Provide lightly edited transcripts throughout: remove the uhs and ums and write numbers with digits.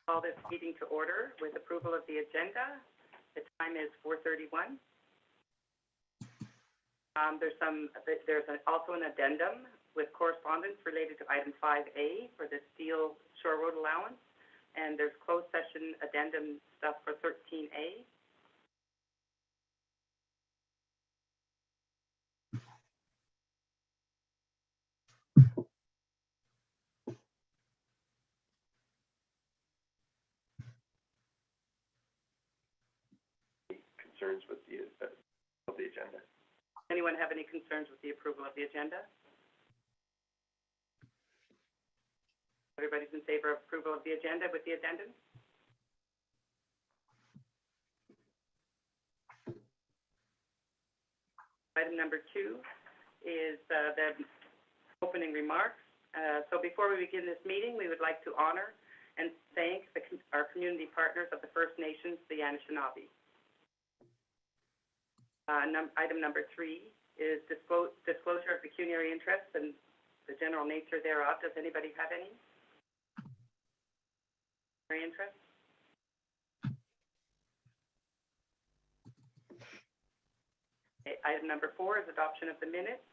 Call this meeting to order with approval of the agenda. The time is 4:31. There's also an addendum with correspondence related to item 5A for the Steel Shore Road Allowance, and there's closed session addendum stuff for 13A. Concerns with the agenda? Anyone have any concerns with the approval of the agenda? Everybody's in favor of approval of the agenda with the addendum? Item number 2 is the opening remarks. So before we begin this meeting, we would like to honor and thank our community partners of the First Nations, the Anishinaabe. Item number 3 is disclosure of pecuniary interests and the general nature thereof. Does anybody have any interest? Okay, item number 4 is adoption of the minutes.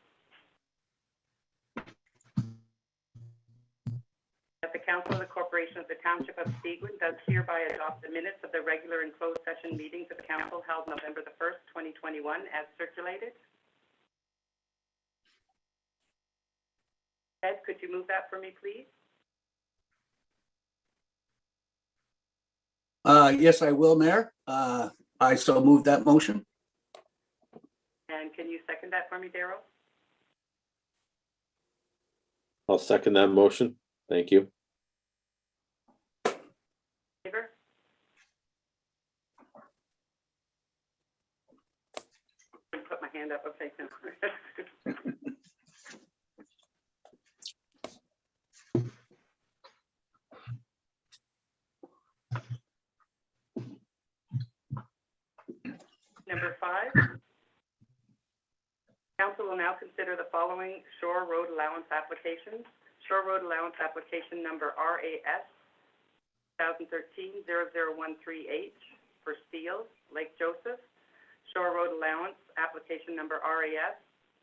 That the Council of the Corporation of the Township of Seguin does hereby adopt the minutes of the regular and closed session meetings of the Council held November the 1st, 2021, as circulated. Ed, could you move that for me, please? Yes, I will, Mayor. I so move that motion. And can you second that for me, Darryl? I'll second that motion. Thank you. Favor? I put my hand up. Okay. Number 5. Council will now consider the following Shore Road Allowance applications. Shore Road Allowance application number RAS 2013-0013H for Steel, Lake Joseph. Shore Road Allowance application number RAS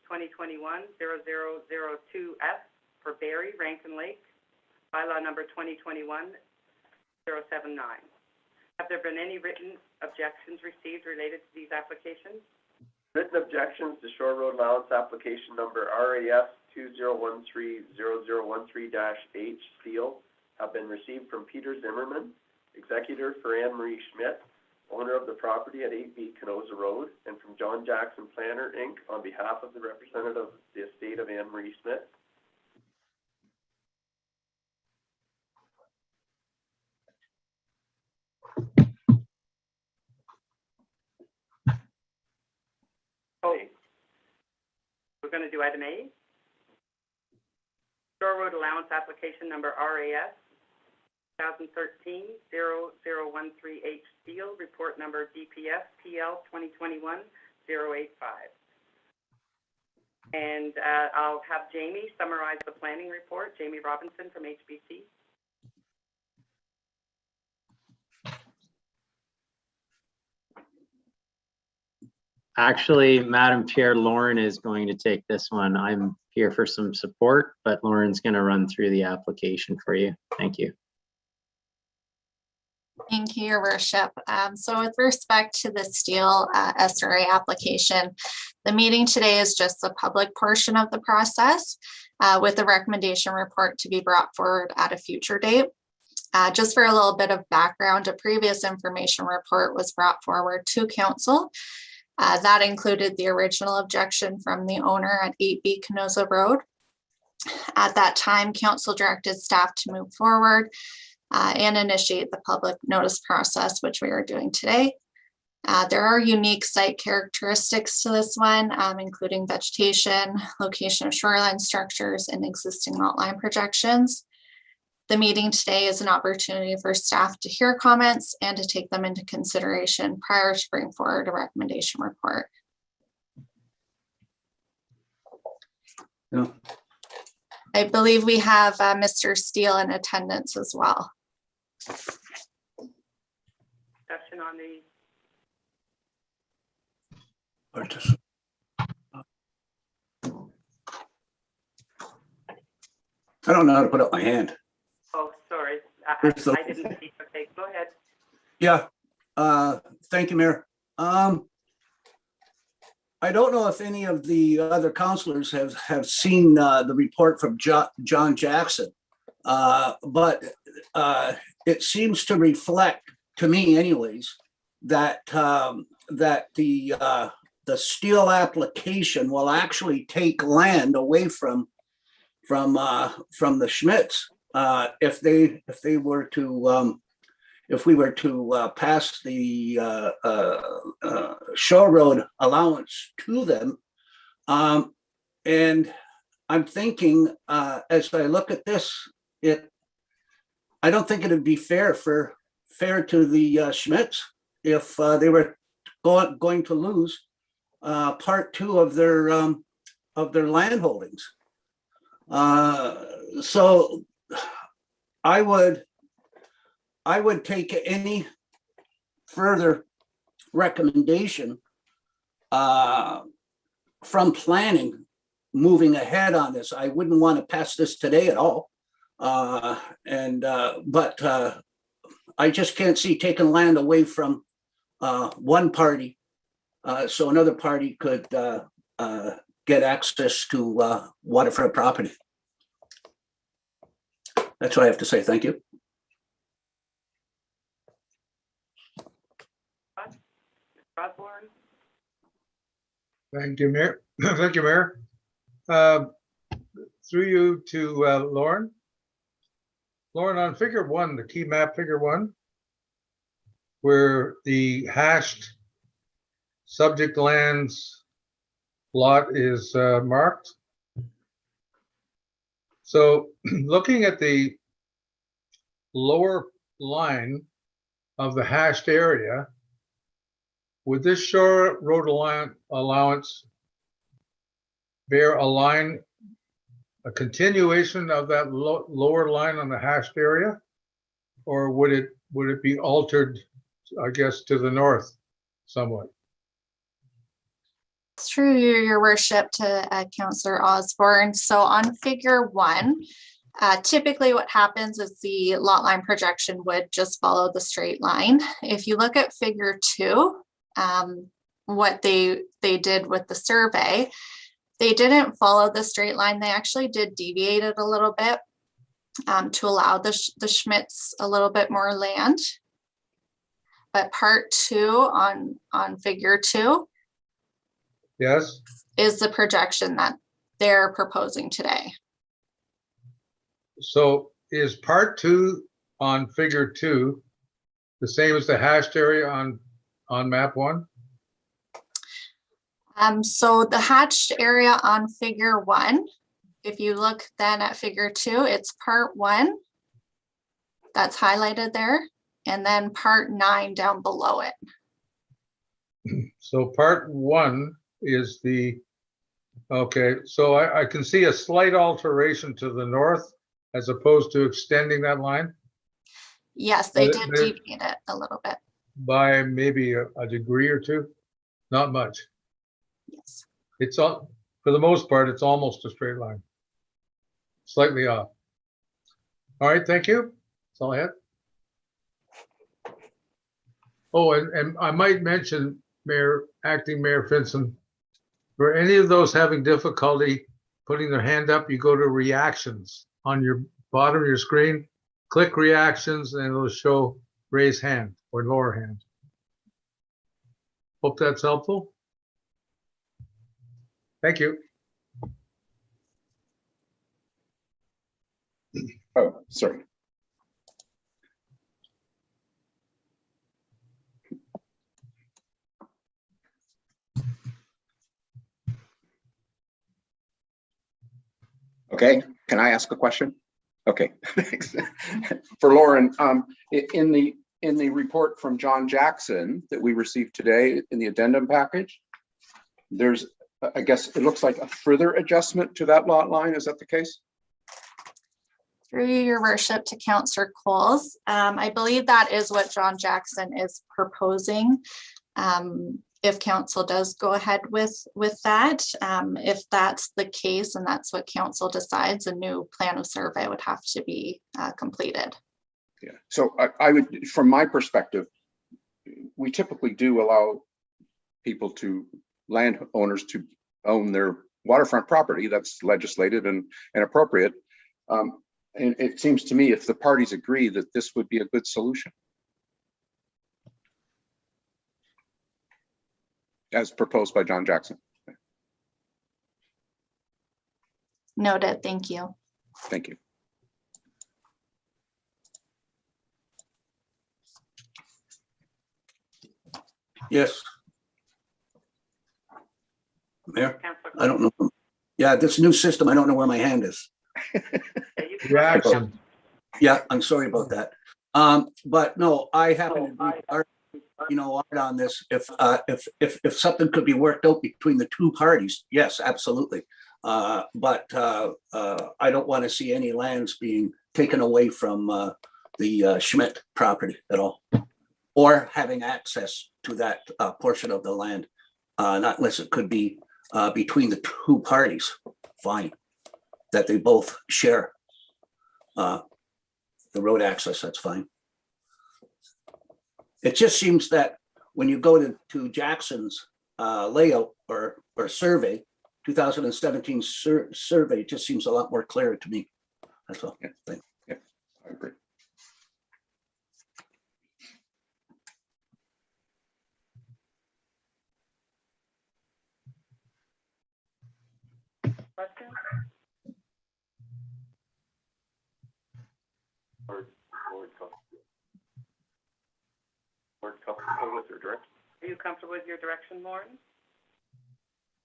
2021-0002F for Barrie, Rankin Lake. Bylaw number 2021-079. Have there been any written objections received related to these applications? Written objections to Shore Road Allowance application number RAS 2013-0013-H Steel have been received from Peter Zimmerman, executor for Anne Marie Schmidt, owner of the property at 8B Canosa Road, and from John Jackson Planner, Inc., on behalf of the representative of the estate of Anne Marie Schmidt. Oh, we're going to do item A. Shore Road Allowance application number RAS 2013-0013H Steel, report number DPS PL 2021-085. And I'll have Jamie summarize the planning report. Jamie Robinson from HBC. Actually, Madam Chair, Lauren is going to take this one. I'm here for some support, but Lauren's going to run through the application for you. Thank you. Thank you, Your Worship. So with respect to the Steel SRA application, the meeting today is just the public portion of the process with the recommendation report to be brought forward at a future date. Just for a little bit of background, a previous information report was brought forward to Council. That included the original objection from the owner at 8B Canosa Road. At that time, Council directed staff to move forward and initiate the public notice process, which we are doing today. There are unique site characteristics to this one, including vegetation, location of shoreline structures, and existing lot line projections. The meeting today is an opportunity for staff to hear comments and to take them into consideration prior to bringing forward a recommendation report. No. I believe we have Mr. Steele in attendance as well. Discussion on the, I don't know how to put up my hand. oh, sorry, Where's the- I didn't see, okay, go ahead. Yeah, thank you, Mayor. I don't know if any of the other counselors have seen the report from John Jackson. But it seems to reflect, to me anyways, that that the steel application will actually take land away from the Schmitz. If they were to if we were to pass the shore road allowance to them. And I'm thinking, as I look at this, I don't think it'd be fair to the Schmitz if they were going to lose part two of their land holdings. So I would take any further recommendation from planning moving ahead on this. I wouldn't want to pass this today at all. But I just can't see taking land away from one party so another party could get access to waterfront property. That's what I have to say. Thank you. Osborne? Thank you, Mayor. Thank you, Mayor. Through you to Lauren. Lauren, on figure one, the key map figure one, where the hashed subject lands lot is marked. So looking at the lower line of the hashed area, would this shore road allowance bear a continuation of that lower line on the hashed area? Or would it be altered, I guess, to the north somewhat? Through your worship to Councillor Osborne. So on figure one, typically what happens is the lot line projection would just follow the straight line. If you look at figure two, what they did with the survey, they didn't follow the straight line. They actually did deviate it a little bit to allow the Schmitz a little bit more land. But part two on figure two, Yes. is the projection that they're proposing today. So is part two on figure two the same as the hashed area on map one? So the hatched area on figure one, if you look then at figure two, it's part one that's highlighted there, and then part 9 down below it. So part one is okay, so I can see a slight alteration to the north as opposed to extending that line Yes, they did deviate it a little bit. by maybe a degree or two, not much. Yes. It's all, for the most part, it's almost a straight line, slightly off. All right, thank you. That's all I had. Oh, and I might mention, Acting Mayor Finson, for any of those having difficulty putting their hand up, you go to reactions on your bottom of your screen, click reactions, and it'll show raise hand or lower hand. Hope that's helpful. Thank you. Oh, sorry. Okay, can I ask a question? Okay, thanks. For Lauren, in the report from John Jackson that we received today in the addendum package, there's, I guess it looks like a further adjustment to that lot line. Is that the case? Through your worship to Councillor Coles. I believe that is what John Jackson is proposing. If council does go ahead with that, if that's the case and that's what council decides, a new plan of survey would have to be completed. Yeah, so I would, from my perspective, we typically do allow people to, landowners to own their waterfront property. That's legislated and appropriate. And it seems to me if the parties agree that this would be a good solution, as proposed by John Jackson. Noted, thank you. Thank you. Yes. Mayor, Councillor I don't know. Yeah, this new system, I don't know where my hand is. Coles, you can- Jackson. Yeah, I'm sorry about that. But no, I happen to be, Art on this. If something could be worked out between the two parties, yes, absolutely. But I don't want to see any lands being taken away from the Schmidt property at all, or having access to that portion of the land, not unless it could be between the two parties. Fine, that they both share the road access. That's fine. It just seems that when you go to Jackson's layout or survey, 2017 survey, it just seems a lot more clear to me. That's all. Yeah. Thank Yeah, I agree. Question? Board comfortable with your direction? Are you comfortable with your direction, Lauren?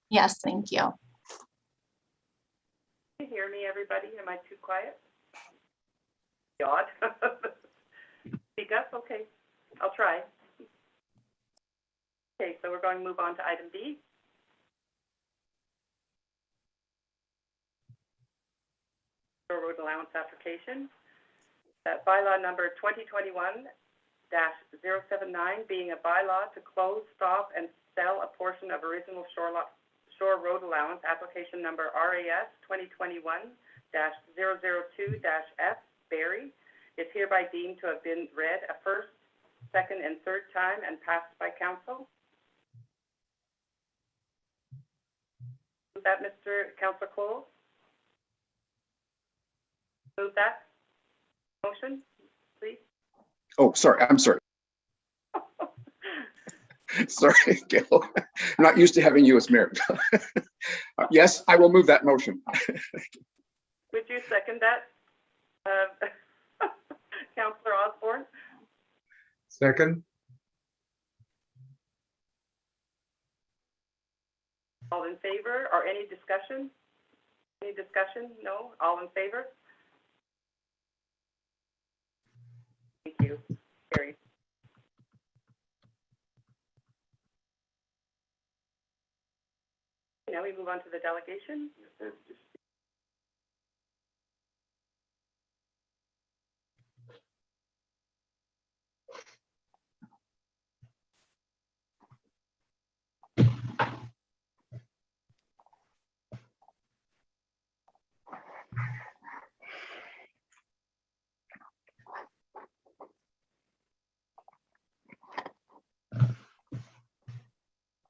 Yes, thank you. Can you hear me, everybody? Am I too quiet? Odd. Speak up? Okay, I'll try. Okay, so we're going to move on to item B. Road allowance application. That bylaw number 2021-079 being a bylaw to close, stop, and sell a portion of original shore road allowance, application number RAS 2021-002-F, Barry, is hereby deemed to have been read a first, second, and third time and passed by council. Move that, Mr. Councillor Coles? Move that motion, please. Oh, sorry, I'm sorry. Sorry, Gail. I'm not used to having you as mayor. Yes, I will move that motion. Would you second that, Councillor Osborne? Second. All in favor, or any discussion? Any discussion? No? All in favor? Thank you. Carried. Now we move on to the delegation.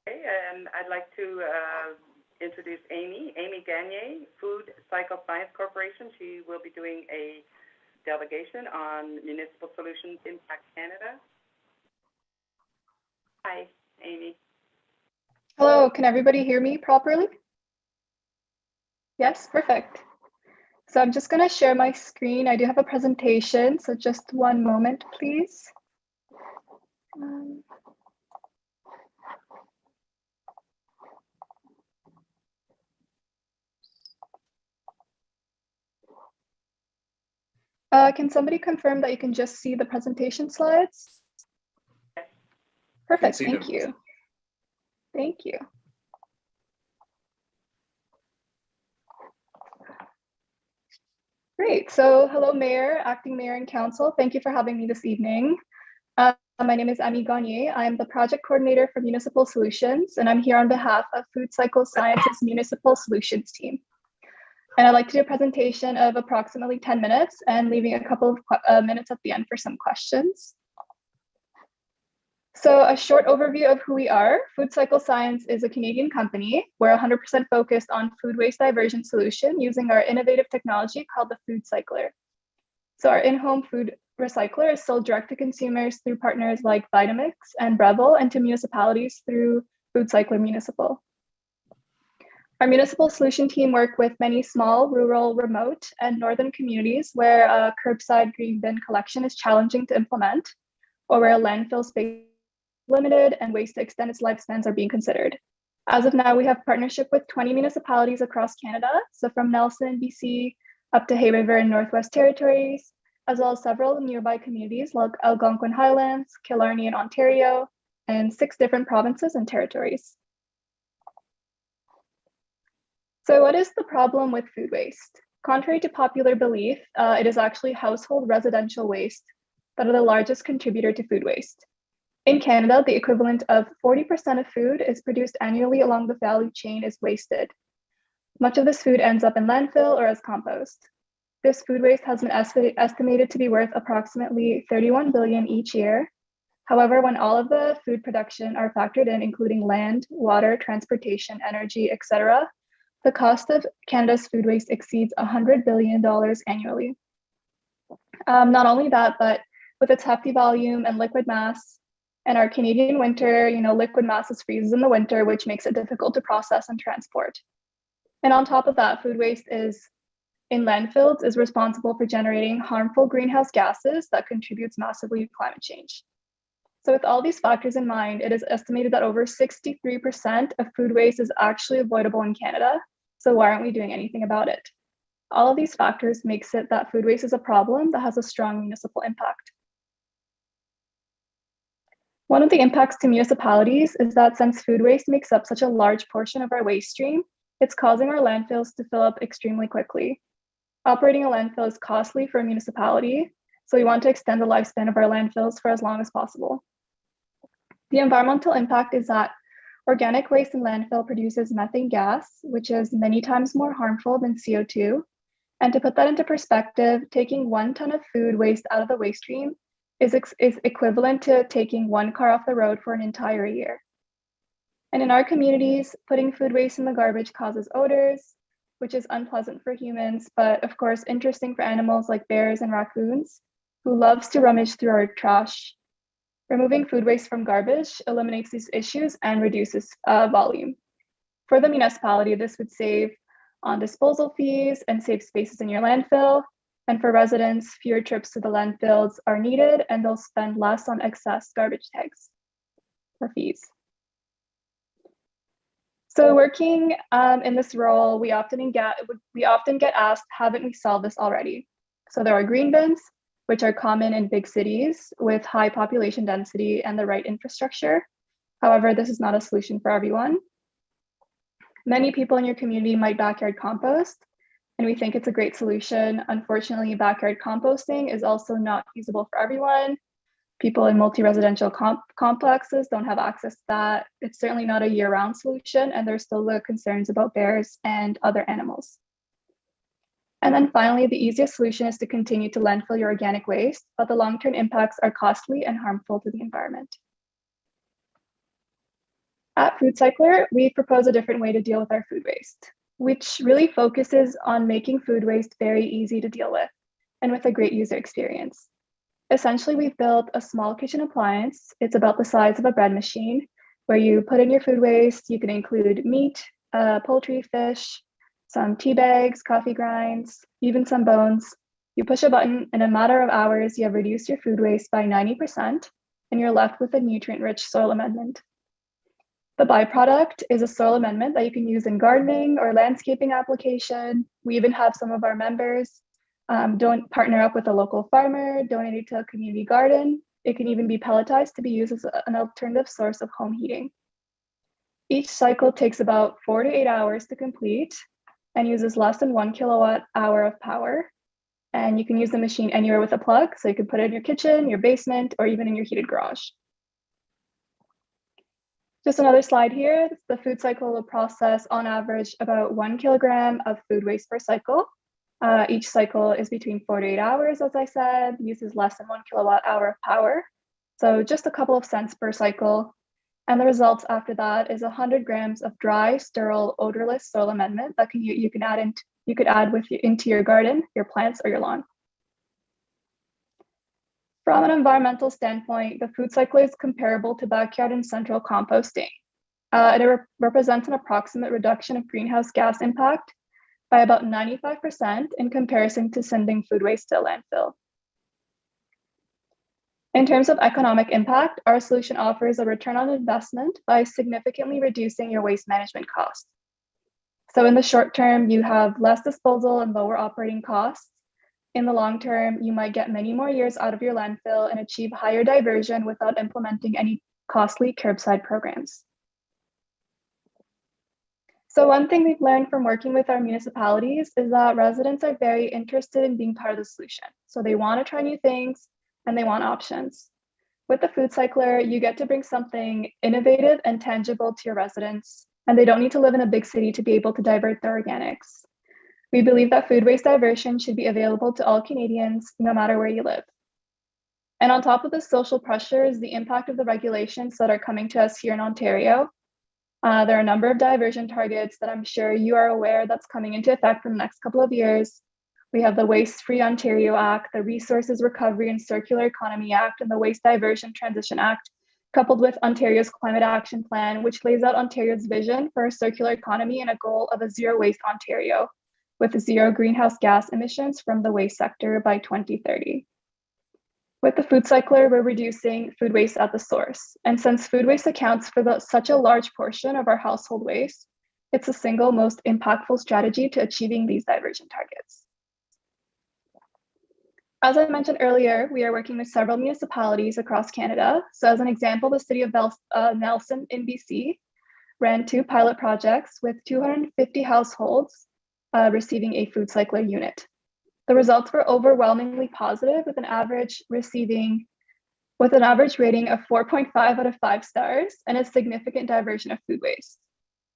Okay, and I'd like to introduce Amy Gagné, Food Cycle Science Corporation. She will be doing a delegation on Municipal Solutions Impact Canada. Hi, Amy. Hello, can everybody hear me properly? Yes, perfect. So I'm just going to share my screen. I do have a presentation, so just one moment, please. Can somebody confirm that you can just see the presentation slides? Perfect, thank you. Thank you. Great. So hello, Mayor, Acting Mayor, and Council. Thank you for having me this evening. My name is Amy Gagnier. I'm the Project Coordinator for Municipal Solutions, and I'm here on behalf of Food Cycle Sciences Municipal Solutions team. And I'd like to do a presentation of approximately 10 minutes and leaving a couple of minutes at the end for some questions. So a short overview of who we are. Food Cycle Science is a Canadian company. We're 100% focused on food waste diversion solution using our innovative technology called the Food Cycler. So our in-home food recycler is sold direct to consumers through partners like Vitamix and Breville, and to municipalities through Food Cycler Municipal. Our municipal solution team work with many small, rural, remote, and northern communities where curbside green bin collection is challenging to implement, or where landfill space is limited and ways to extend its lifespans are being considered. As of now, we have partnership with 20 municipalities across Canada, so from Nelson, BC, up to Hay River in Northwest Territories, as well as several nearby communities like Algonquin Highlands, Killarney in Ontario, and 6 different provinces and territories. So what is the problem with food waste? Contrary to popular belief, it is actually household residential waste that are the largest contributor to food waste. In Canada, the equivalent of 40% of food is produced annually along the value chain is wasted. Much of this food ends up in landfill or as compost. This food waste has been estimated to be worth approximately $31 billion each year. However, when all of the food production are factored in, including land, water, transportation, energy, etc., the cost of Canada's food waste exceeds $100 billion annually. Not only that, but with its hefty volume and liquid mass, and our Canadian winter, liquid masses freezes in the winter, which makes it difficult to process and transport. And on top of that, food waste in landfills is responsible for generating harmful greenhouse gases that contributes massively to climate change. So with all these factors in mind, it is estimated that over 63% of food waste is actually avoidable in Canada. So why aren't we doing anything about it? All of these factors makes it that food waste is a problem that has a strong municipal impact. One of the impacts to municipalities is that since food waste makes up such a large portion of our waste stream, it's causing our landfills to fill up extremely quickly. Operating a landfill is costly for a municipality, so we want to extend the lifespan of our landfills for as long as possible. The environmental impact is that organic waste in landfill produces methane gas, which is many times more harmful than CO2. And to put that into perspective, taking 1 ton of food waste out of the waste stream is equivalent to taking 1 car off the road for an entire year. And in our communities, putting food waste in the garbage causes odors, which is unpleasant for humans, but of course interesting for animals like bears and raccoons, who loves to rummage through our trash. Removing food waste from garbage eliminates these issues and reduces volume. For the municipality, this would save on disposal fees and save spaces in your landfill. And for residents, fewer trips to the landfills are needed, and they'll spend less on excess garbage tags or fees. So working in this role, we often get asked, haven't we solved this already? So there are green bins, which are common in big cities with high population density and the right infrastructure. However, this is not a solution for everyone. Many people in your community might backyard compost, and we think it's a great solution. Unfortunately, backyard composting is also not feasible for everyone. People in multi-residential complexes don't have access to that. It's certainly not a year-round solution, and there's still the concerns about bears and other animals. And then finally, the easiest solution is to continue to landfill your organic waste, but the long-term impacts are costly and harmful to the environment. At Food Cycler, we propose a different way to deal with our food waste, which really focuses on making food waste very easy to deal with and with a great user experience. Essentially, we've built a small kitchen appliance. It's about the size of a bread machine, where you put in your food waste. You can include meat, poultry, fish, some tea bags, coffee grinds, even some bones. You push a button, in a matter of hours, you have reduced your food waste by 90%, and you're left with a nutrient-rich soil amendment. The byproduct is a soil amendment that you can use in gardening or landscaping application. We even have some of our members don't partner up with a local farmer, donate it to a community garden. It can even be pelletized to be used as an alternative source of home heating. Each cycle takes about 4 to 8 hours to complete and uses less than 1 kilowatt hour of power. And you can use the machine anywhere with a plug. So you can put it in your kitchen, your basement, or even in your heated garage. Just another slide here. The food cycle will process on average about 1 kilogram of food waste per cycle. Each cycle is between 4 to 8 hours, as I said, uses less than 1 kilowatt hour of power. So just a couple of cents per cycle. And the results after that is 100 grams of dry, sterile, odorless soil amendment that you could add into your garden, your plants, or your lawn. From an environmental standpoint, the food cycle is comparable to backyard and central composting. It represents an approximate reduction of greenhouse gas impact by about 95% in comparison to sending food waste to a landfill. In terms of economic impact, our solution offers a return on investment by significantly reducing your waste management costs. So in the short term, you have less disposal and lower operating costs. In the long term, you might get many more years out of your landfill and achieve higher diversion without implementing any costly curbside programs. So one thing we've learned from working with our municipalities is that residents are very interested in being part of the solution. So they want to try new things and they want options. With the food cycler, you get to bring something innovative and tangible to your residents, and they don't need to live in a big city to be able to divert their organics. We believe that food waste diversion should be available to all Canadians, no matter where you live. And on top of the social pressures, the impact of the regulations that are coming to us here in Ontario. There are a number of diversion targets that I'm sure you are aware that's coming into effect in the next couple of years. We have the Waste-Free Ontario Act, the Resources Recovery and Circular Economy Act, and the Waste Diversion Transition Act, coupled with Ontario's Climate Action Plan, which lays out Ontario's vision for a circular economy and a goal of a zero waste Ontario, with zero greenhouse gas emissions from the waste sector by 2030. With the food cycler, we're reducing food waste at the source. And since food waste accounts for such a large portion of our household waste, it's the single most impactful strategy to achieving these diversion targets. As I mentioned earlier, we are working with several municipalities across Canada. So as an example, the city of Nelson in BC ran 2 pilot projects with 250 households receiving a food cycler unit. The results were overwhelmingly positive with an average rating of 4.5 out of 5 stars and a significant diversion of food waste.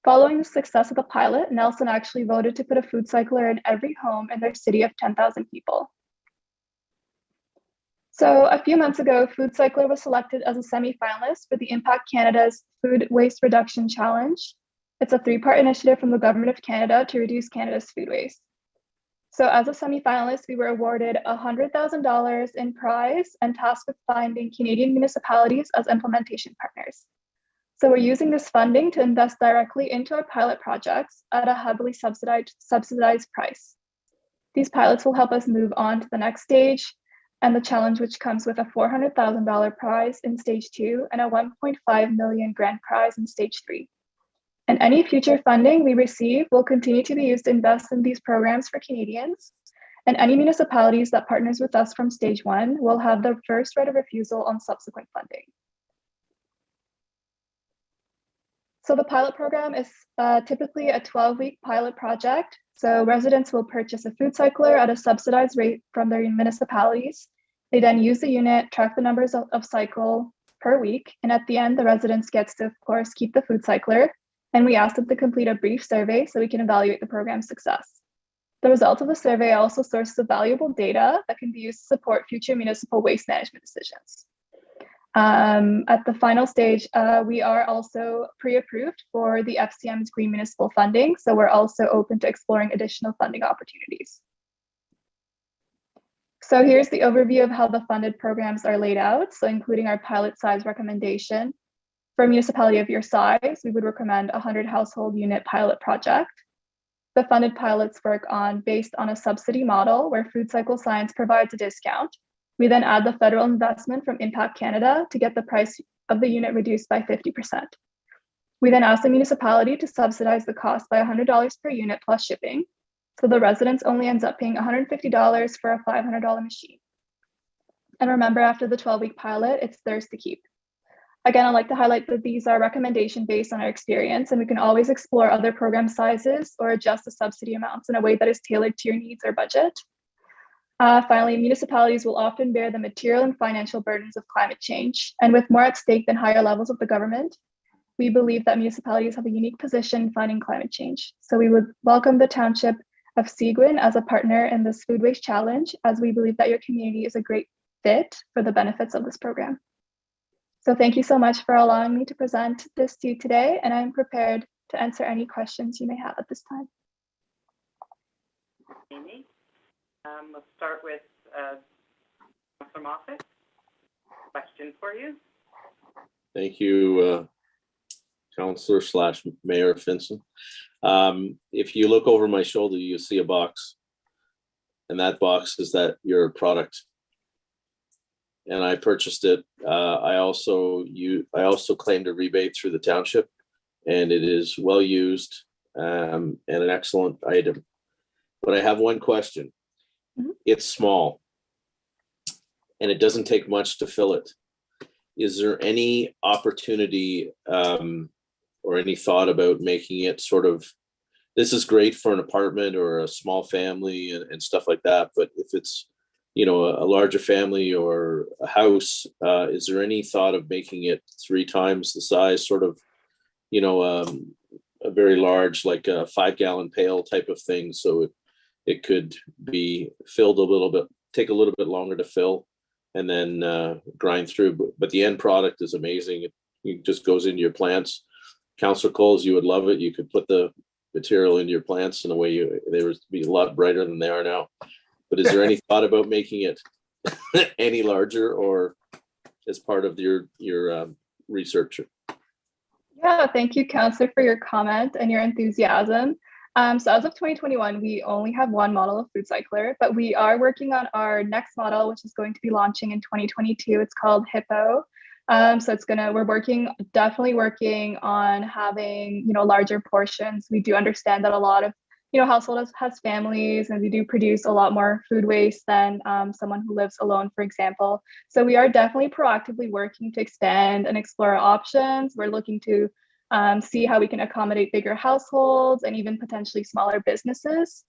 Following the success of the pilot, Nelson actually voted to put a food cycler in every home in their city of 10,000 people. So a few months ago, Food Cycler was selected as a semi-finalist for the Impact Canada's Food Waste Reduction Challenge. It's a 3-part initiative from the Government of Canada to reduce Canada's food waste. So as a semi-finalist, we were awarded $100,000 in prize and tasked with finding Canadian municipalities as implementation partners. So we're using this funding to invest directly into our pilot projects at a heavily subsidized price. These pilots will help us move on to the next stage and the challenge, which comes with a $400,000 prize in stage 2 and a $1.5 million grand prize in stage 3. And any future funding we receive will continue to be used to invest in these programs for Canadians. And any municipalities that partners with us from stage 1 will have the first right of refusal on subsequent funding. So the pilot program is typically a 12-week pilot project. So residents will purchase a food cycler at a subsidized rate from their municipalities. They then use the unit, track the numbers of cycle per week. And at the end, the residents gets to, of course, keep the food cycler. And we ask them to complete a brief survey so we can evaluate the program's success. The results of the survey are also sources of valuable data that can be used to support future municipal waste management decisions. At the final stage, we are also pre-approved for the FCM's Green Municipal Funding, so we're also open to exploring additional funding opportunities. So here's the overview of how the funded programs are laid out, so including our pilot size recommendation. For a municipality of your size, we would recommend a 100 household unit pilot project. The funded pilots work based on a subsidy model where Food Cycle Science provides a discount. We then add the federal investment from Impact Canada to get the price of the unit reduced by 50%. We then ask the municipality to subsidize the cost by $100 per unit plus shipping. So the residents only ends up paying $150 for a $500 machine. And remember, after the 12-week pilot, it's theirs to keep. Again, I'd like to highlight that these are recommendations based on our experience, and we can always explore other program sizes or adjust the subsidy amounts in a way that is tailored to your needs or budget. Finally, municipalities will often bear the material and financial burdens of climate change. And with more at stake than higher levels of the government, we believe that municipalities have a unique position in fighting climate change. So we would welcome the Township of Seguin as a partner in this food waste challenge, as we believe that your community is a great fit for the benefits of this program. So thank you so much for allowing me to present this to you today, and I'm prepared to answer any questions you may have at this time. Amy, let's start with Councillor Moffat. Question for you. Thank you, Councillor / Mayor Finson. If you look over my shoulder, you see a box, and that box is that your product. And I purchased it. I also claimed a rebate through the township, and it is well used and an excellent item. But I have one question. It's small, and it doesn't take much to fill it. Is there any opportunity or any thought about making it sort of, this is great for an apartment or a small family and stuff like that, but if it's, you know, a larger family or a house, is there any thought of making it 3 times the size, sort of, you know, a very large, like a 5-gallon pail type of thing, so it could be filled a little bit, take a little bit longer to fill, and then grind through. But the end product is amazing. It just goes into your plants. Councillor Coles, you would love it. You could put the material into your plants in a way they would be a lot brighter than they are now. But is there any thought about making it any larger, or as part of your research? Yeah, thank you, Councillor, for your comment and your enthusiasm. So as of 2021, we only have one model of food cycler, but we are working on our next model, which is going to be launching in 2022. It's called Hippo. So we're definitely working on having, you know, larger portions. We do understand that a lot of, you know, households has families, and we do produce a lot more food waste than someone who lives alone, for example. So we are definitely proactively working to expand and explore options. We're looking to see how we can accommodate bigger households and even potentially smaller businesses.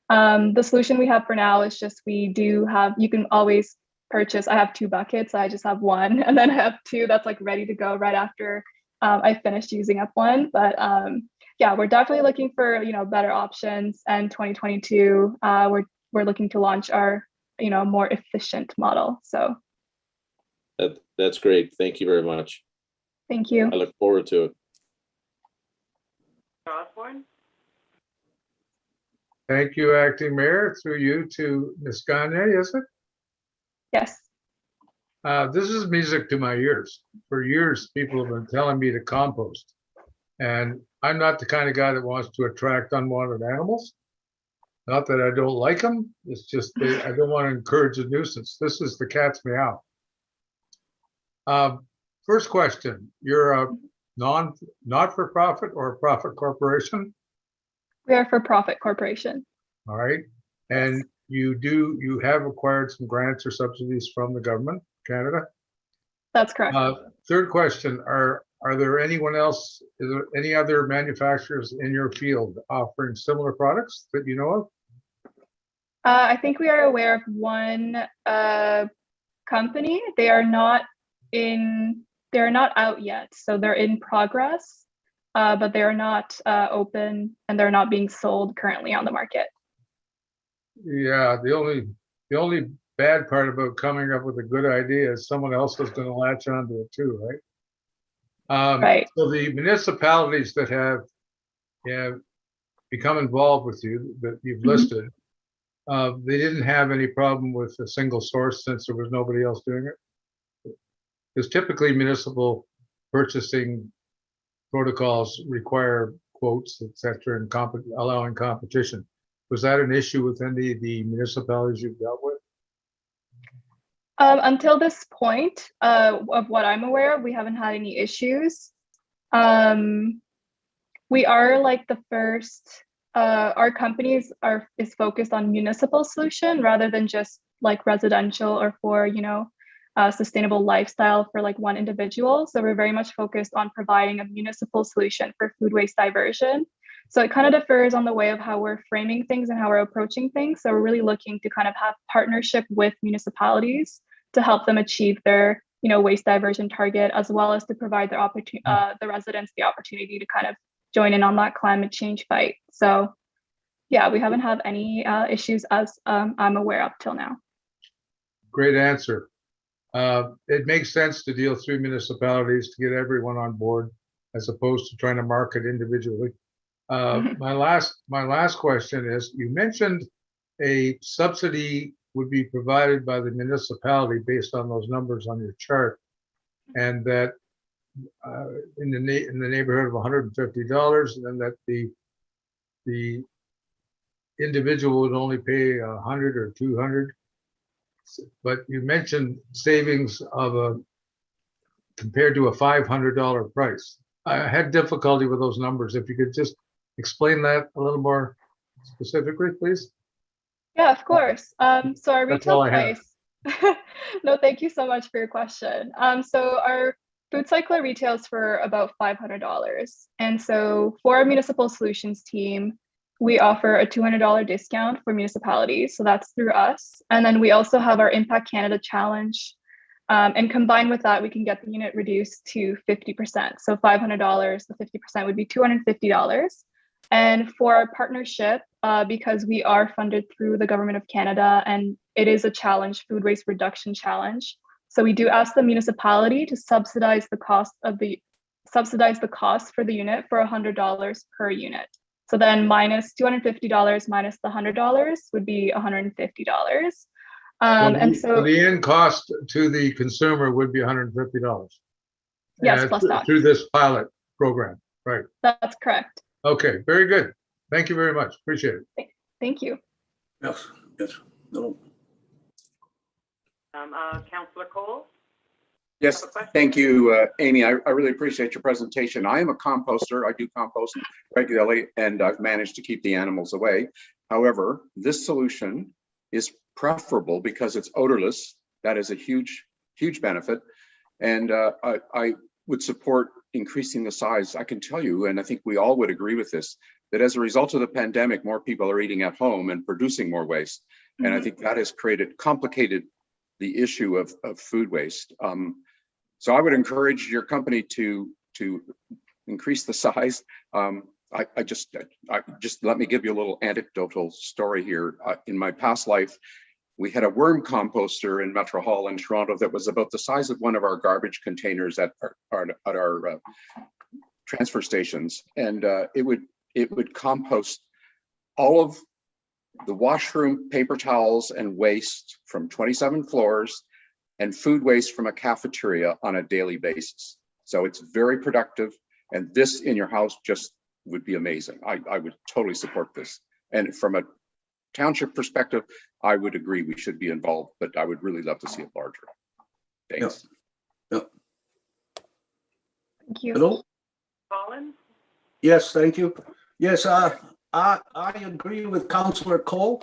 The solution we have for now is just, you can always purchase. I have 2 buckets. I just have one, and then I have 2 that's like ready to go right after I finished using up one. But yeah, we're definitely looking for, you know, better options. And 2022, we're looking to launch our, you know, more efficient model. So That's great. Thank you very much. Thank you. I look forward to it. Osborne? Thank you, Acting Mayor. Through you to Ms. Gagne, is it? Yes. This is music to my ears. For years, people have been telling me to compost. And I'm not the kind of guy that wants to attract unwanted animals. Not that I don't like them. It's just I don't want to encourage a nuisance. This is the cat's meow. First question, you're a not-for-profit or a profit corporation? We are for-profit corporation. All right. And you have acquired some grants or subsidies from the government, Canada? That's correct. Third question, are there anyone else, is there any other manufacturers in your field offering similar products that you know of? I think we are aware of one company. They are not out yet, so they're in progress, but they are not open, and they're not being sold currently on the market. Yeah, the only bad part about coming up with a good idea is someone else is going to latch onto it too, right? Right. So the municipalities that have become involved with you, that you've listed, they didn't have any problem with a single source since there was nobody else doing it? Because typically municipal purchasing protocols require quotes, et cetera, and allowing competition. Was that an issue with any of the municipalities you've dealt with? Until this point, of what I'm aware of, we haven't had any issues. We are like the first, our companies is focused on municipal solution rather than just like residential or for, you know, sustainable lifestyle for like one individual. So we're very much focused on providing a municipal solution for food waste diversion. So it kind of differs on the way of how we're framing things and how we're approaching things. So we're really looking to kind of have partnership with municipalities to help them achieve their, waste diversion target, as well as to provide their the residents the opportunity to kind of join in on that climate change fight. So yeah, we haven't had any issues as I'm aware up till now. Great answer. It makes sense to deal through municipalities to get everyone on board as opposed to trying to market individually. My last question is, you mentioned a subsidy would be provided by the municipality based on those numbers on your chart, and that in the neighborhood of $150, and then that the individual would only pay 100 or 200. But you mentioned savings of compared to a $500 price. I had difficulty with those numbers. If you could just explain that a little more specifically, please. Yeah, of course. So our That's all retail I have. price. No, thank you so much for your question. So our food cycler retails for about $500. And so for our municipal solutions team, we offer a $200 discount for municipalities. So that's through us. And then we also have our Impact Canada Challenge. And combined with that, we can get the unit reduced to 50%. So $500, the 50% would be $250. And for our partnership, because we are funded through the Government of Canada, and it is a challenge, food waste reduction challenge. So we do ask the municipality to subsidize the cost for the unit for $100 per unit. So then minus $250 minus the $100 would be $150. And so the end cost to the consumer would be $150. Yes, plus tax. Through this pilot program, right? That's correct. Okay, very good. Thank you very much. Appreciate it. Thank you. Yes, no. Councillor Cole? Yes, thank you, Amy. I really appreciate your presentation. I am a composter. I do compost regularly, and I've managed to keep the animals away. However, this solution is preferable because it's odorless. That is a huge, huge benefit. And I would support increasing the size. I can tell you, and I think we all would agree with this, that as a result of the pandemic, more people are eating at home and producing more waste. And I think that has complicated the issue of food waste. So I would encourage your company to increase the size. I just let me give you a little anecdotal story here. In my past life, we had a worm composter in Metro Hall in Toronto that was about the size of one of our garbage containers at our transfer stations, and it would compost all of the washroom paper towels and waste from 27 floors and food waste from a cafeteria on a daily basis. So it's very productive, and this in your house just would be amazing. I would totally support this. And from a township perspective, I would agree we should be involved, but I would really love to see it larger. Thanks. Yep. Thank you. Hello? Colin? Yes, thank you. Yes, I agree with Councillor Cole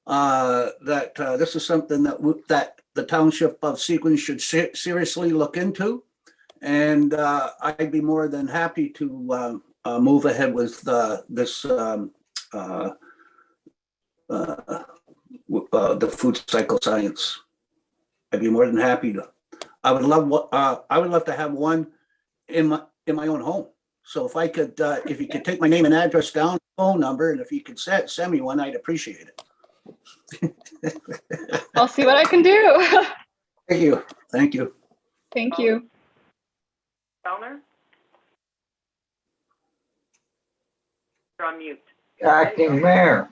that this is something that the Township of Seguin should seriously look into. And I'd be more than happy to move ahead with this the food cycle science. I'd be more than happy to. I would love to have one in my own home. So if I could, if you could take my name and address down, phone number, and if you could send me one, I'd appreciate it. I'll see what I can do. Thank you. Thank you. Thank you. Fellner? You're on mute. Acting Mayor.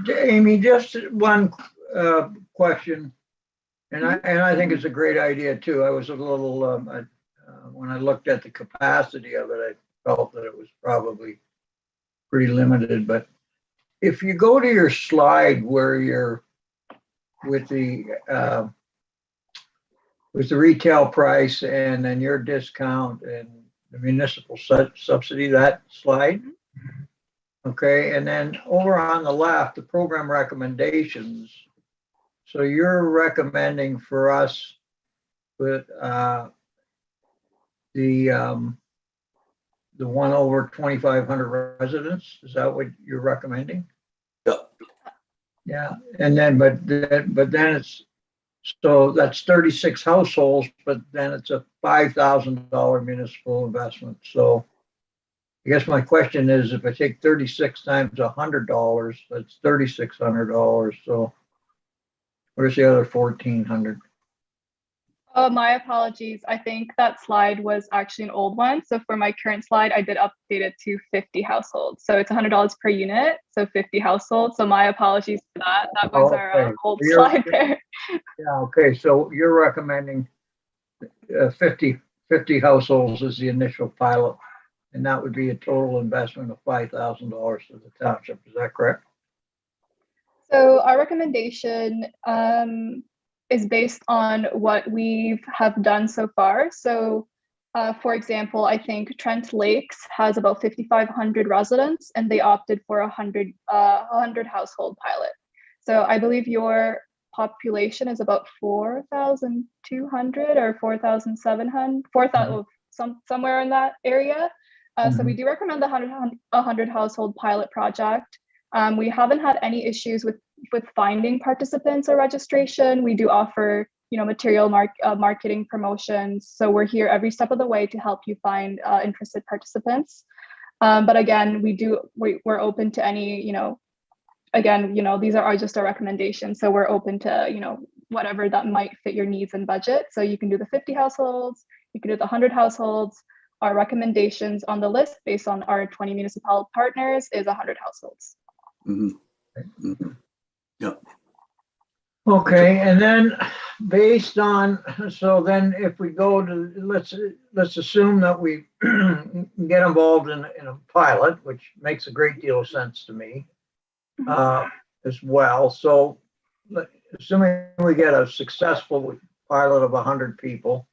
Amy, just one question, and I think it's a great idea too. I was a little, when I looked at the capacity of it, I felt that it was probably pretty limited, but if you go to your slide where you're with the retail price and then your discount and the municipal subsidy, that slide. Okay, and then over on the left, the program recommendations. So you're recommending for us with the the one over 2,500 residents? Is that what you're recommending? Yeah. Yeah, and then, but then it's, so that's 36 households, but then it's a $5,000 municipal investment. So I guess my question is, if I take 36 times $100, that's $3,600. So where's the other 1,400? My apologies. I think that slide was actually an old one. So for my current slide, I did update it to 50 households. So it's $100 per unit, so 50 households. So my apologies for that. That was our Okay. old You're- slide there. Yeah, okay, so you're recommending 50 households as the initial pilot, and that would be a total investment of $5,000 to the township. Is that correct? So our recommendation is based on what we have done so far. So for example, I think Trent Lakes has about 5,500 residents and they opted for a 100 household pilot. So I believe your population is about 4,200 or 4,700, 4,000, somewhere in that area. So we do recommend the 100 household pilot project. We haven't had any issues with finding participants or registration. We do offer, material marketing promotions. So we're here every step of the way to help you find interested participants. But again, we're open to any, again, these are just our recommendations. So we're open to, whatever that might fit your needs and budget. So you can do the 50 households, you can do the 100 households. Our recommendations on the list based on our 20 municipal partners is 100 households. Yeah. Okay, and then based on, so then if we go to, let's assume that we get involved in a pilot, which makes a great deal of sense to me as well. So assuming we get a successful pilot of 100 people,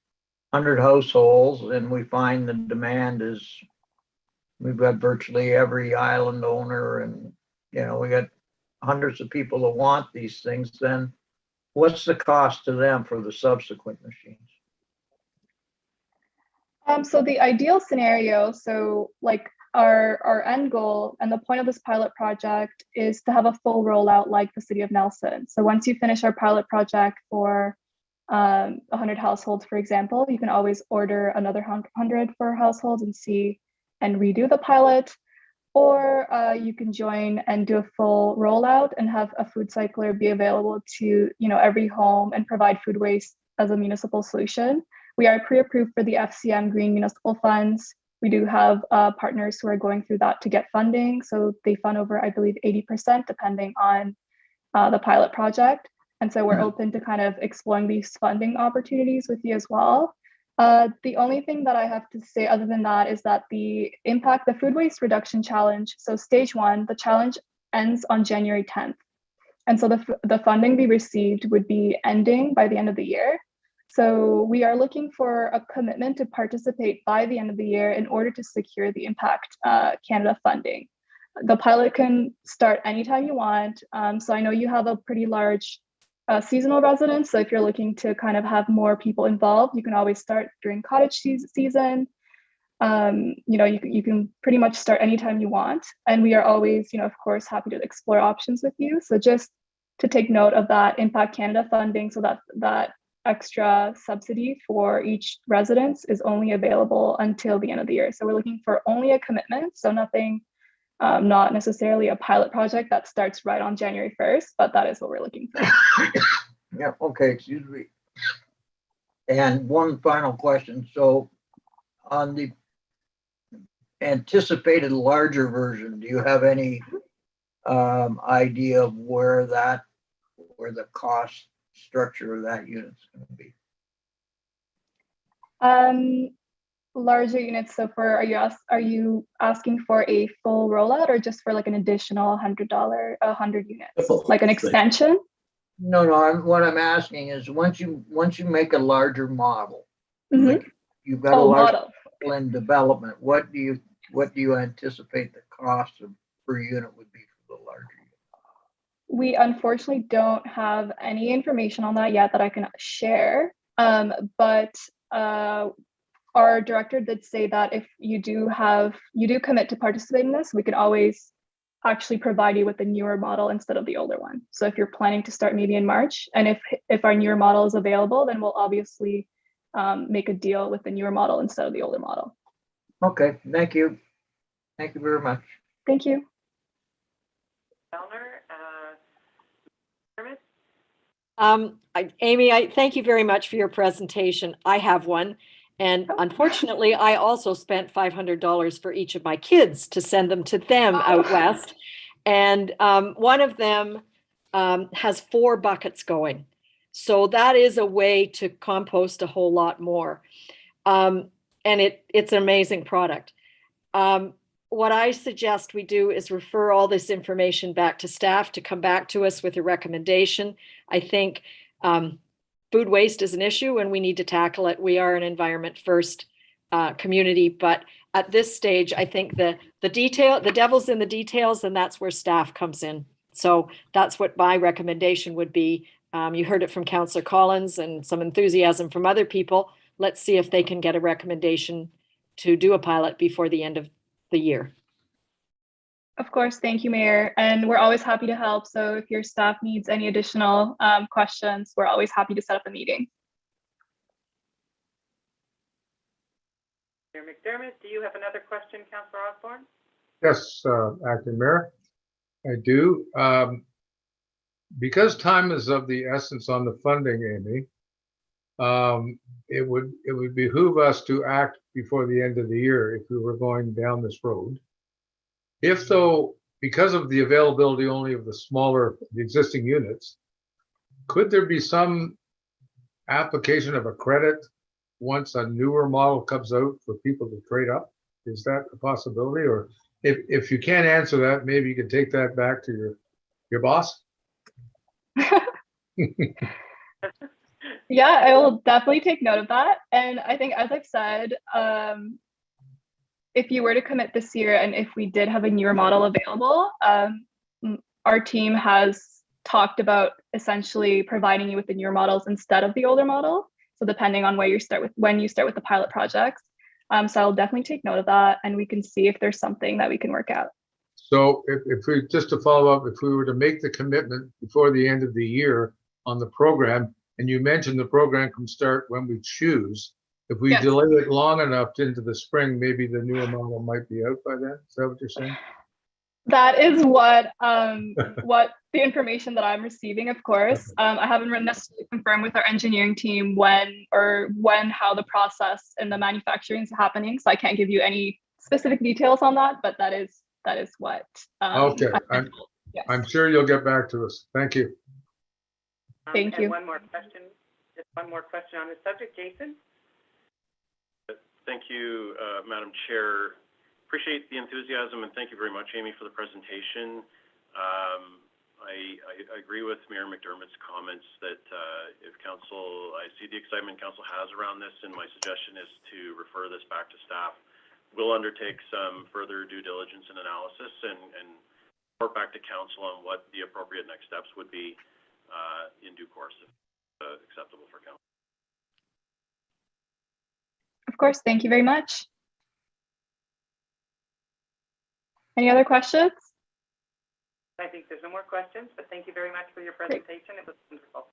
100 households, and we find the demand is, we've got virtually every island owner and, we got hundreds of people that want these things, then what's the cost to them for the subsequent machines? So the ideal scenario, so like our end goal and the point of this pilot project is to have a full rollout like the city of Nelson. So once you finish our pilot project for 100 households, for example, you can always order another 100 for households and redo the pilot. Or you can join and do a full rollout and have a food cycler be available to every home and provide food waste as a municipal solution. We are pre-approved for the FCM Green Municipal Funds. We do have partners who are going through that to get funding. So they fund over, I believe, 80% depending on the pilot project. And so we're open to kind of exploring these funding opportunities with you as well. The only thing that I have to say other than that is that the food waste reduction challenge, so stage 1, the challenge ends on January 10th. And so the funding we received would be ending by the end of the year. So we are looking for a commitment to participate by the end of the year in order to secure the Impact Canada funding. The pilot can start anytime you want. So I know you have a pretty large seasonal residents. So if you're looking to kind of have more people involved, you can always start during cottage season. You can pretty much start anytime you want. And we are always, of course, happy to explore options with you. So just to take note of that Impact Canada funding, so that extra subsidy for each residence is only available until the end of the year. So we're looking for only a commitment. So nothing, not necessarily a pilot project that starts right on January 1st, but that is what we're looking for. Yeah, okay, excuse me. And one final question. So on the anticipated larger version, do you have any idea of where the cost structure of that unit's going to be? Larger units. So are you asking for a full rollout or just for like an additional $100 units, like an extension? No. What I'm asking is once you make a larger model, like you've got a large model in development. What do you anticipate the cost per unit would be for the larger unit? We unfortunately don't have any information on that yet that I can share. But our director did say that if you do commit to participate in this, we can always actually provide you with the newer model instead of the older one. So if you're planning to start maybe in March, and if our newer model is available, then we'll obviously make a deal with the newer model instead of the older model. Okay, thank you. Thank you very much. Thank you. Fellner, Dermott? Amy, I thank you very much for your presentation. I have one. And unfortunately, I also spent $500 for each of my kids to send them to them out west. And one of them has 4 buckets going. So that is a way to compost a whole lot more. And it's an amazing product. What I suggest we do is refer all this information back to staff to come back to us with a recommendation. I think food waste is an issue and we need to tackle it. We are an environment first community, but at this stage, I think the devil's in the details, and that's where staff comes in. So that's what my recommendation would be. You heard it from Councillor Collins and some enthusiasm from other people. Let's see if they can get a recommendation to do a pilot before the end of the year. Of course, thank you, Mayor. And we're always happy to help. So if your staff needs any additional questions, we're always happy to set up a meeting. Mayor McDermott, do you have another question, Councillor Osborne? Yes, Acting Mayor, I do. Because time is of the essence on the funding, Amy, it would behoove us to act before the end of the year if we were going down this road. If though, because of the availability only of the existing units, could there be some application of a credit once a newer model comes out for people to trade up? Is that a possibility? Or if you can't answer that, maybe you can take that back to your boss? Yeah, I will definitely take note of that. And I think, as I've said, if you were to commit this year and if we did have a newer model available, our team has talked about essentially providing you with the newer models instead of the older model. So depending on when you start with the pilot projects. So I'll definitely take note of that, and we can see if there's something that we can work out. So if we, just to follow up, if we were to make the commitment before the end of the year on the program, and you mentioned the program can start when we choose, if we delay it long enough into the spring, maybe the newer model might be out by then. Is that what you're saying? That is what the information that I'm receiving, of course. I haven't necessarily confirmed with our engineering team how the process and the manufacturing is happening. So I can't give you any specific details on that, but that is what. Okay, I'm sure you'll get back to us. Thank you. Thank you. One more question. Just one more question on this subject, Jason. Thank you, Madam Chair. Appreciate the enthusiasm, and thank you very much, Amy, for the presentation. I agree with Mayor McDermott's comments that if Council, I see the excitement Council has around this, and my suggestion is to refer this back to staff. We'll undertake some further due diligence and analysis and report back to Council on what the appropriate next steps would be in due course, if acceptable for Council. Of course, thank you very much. Any other questions? I think there's no more questions, but thank you very much for your presentation. It was wonderful.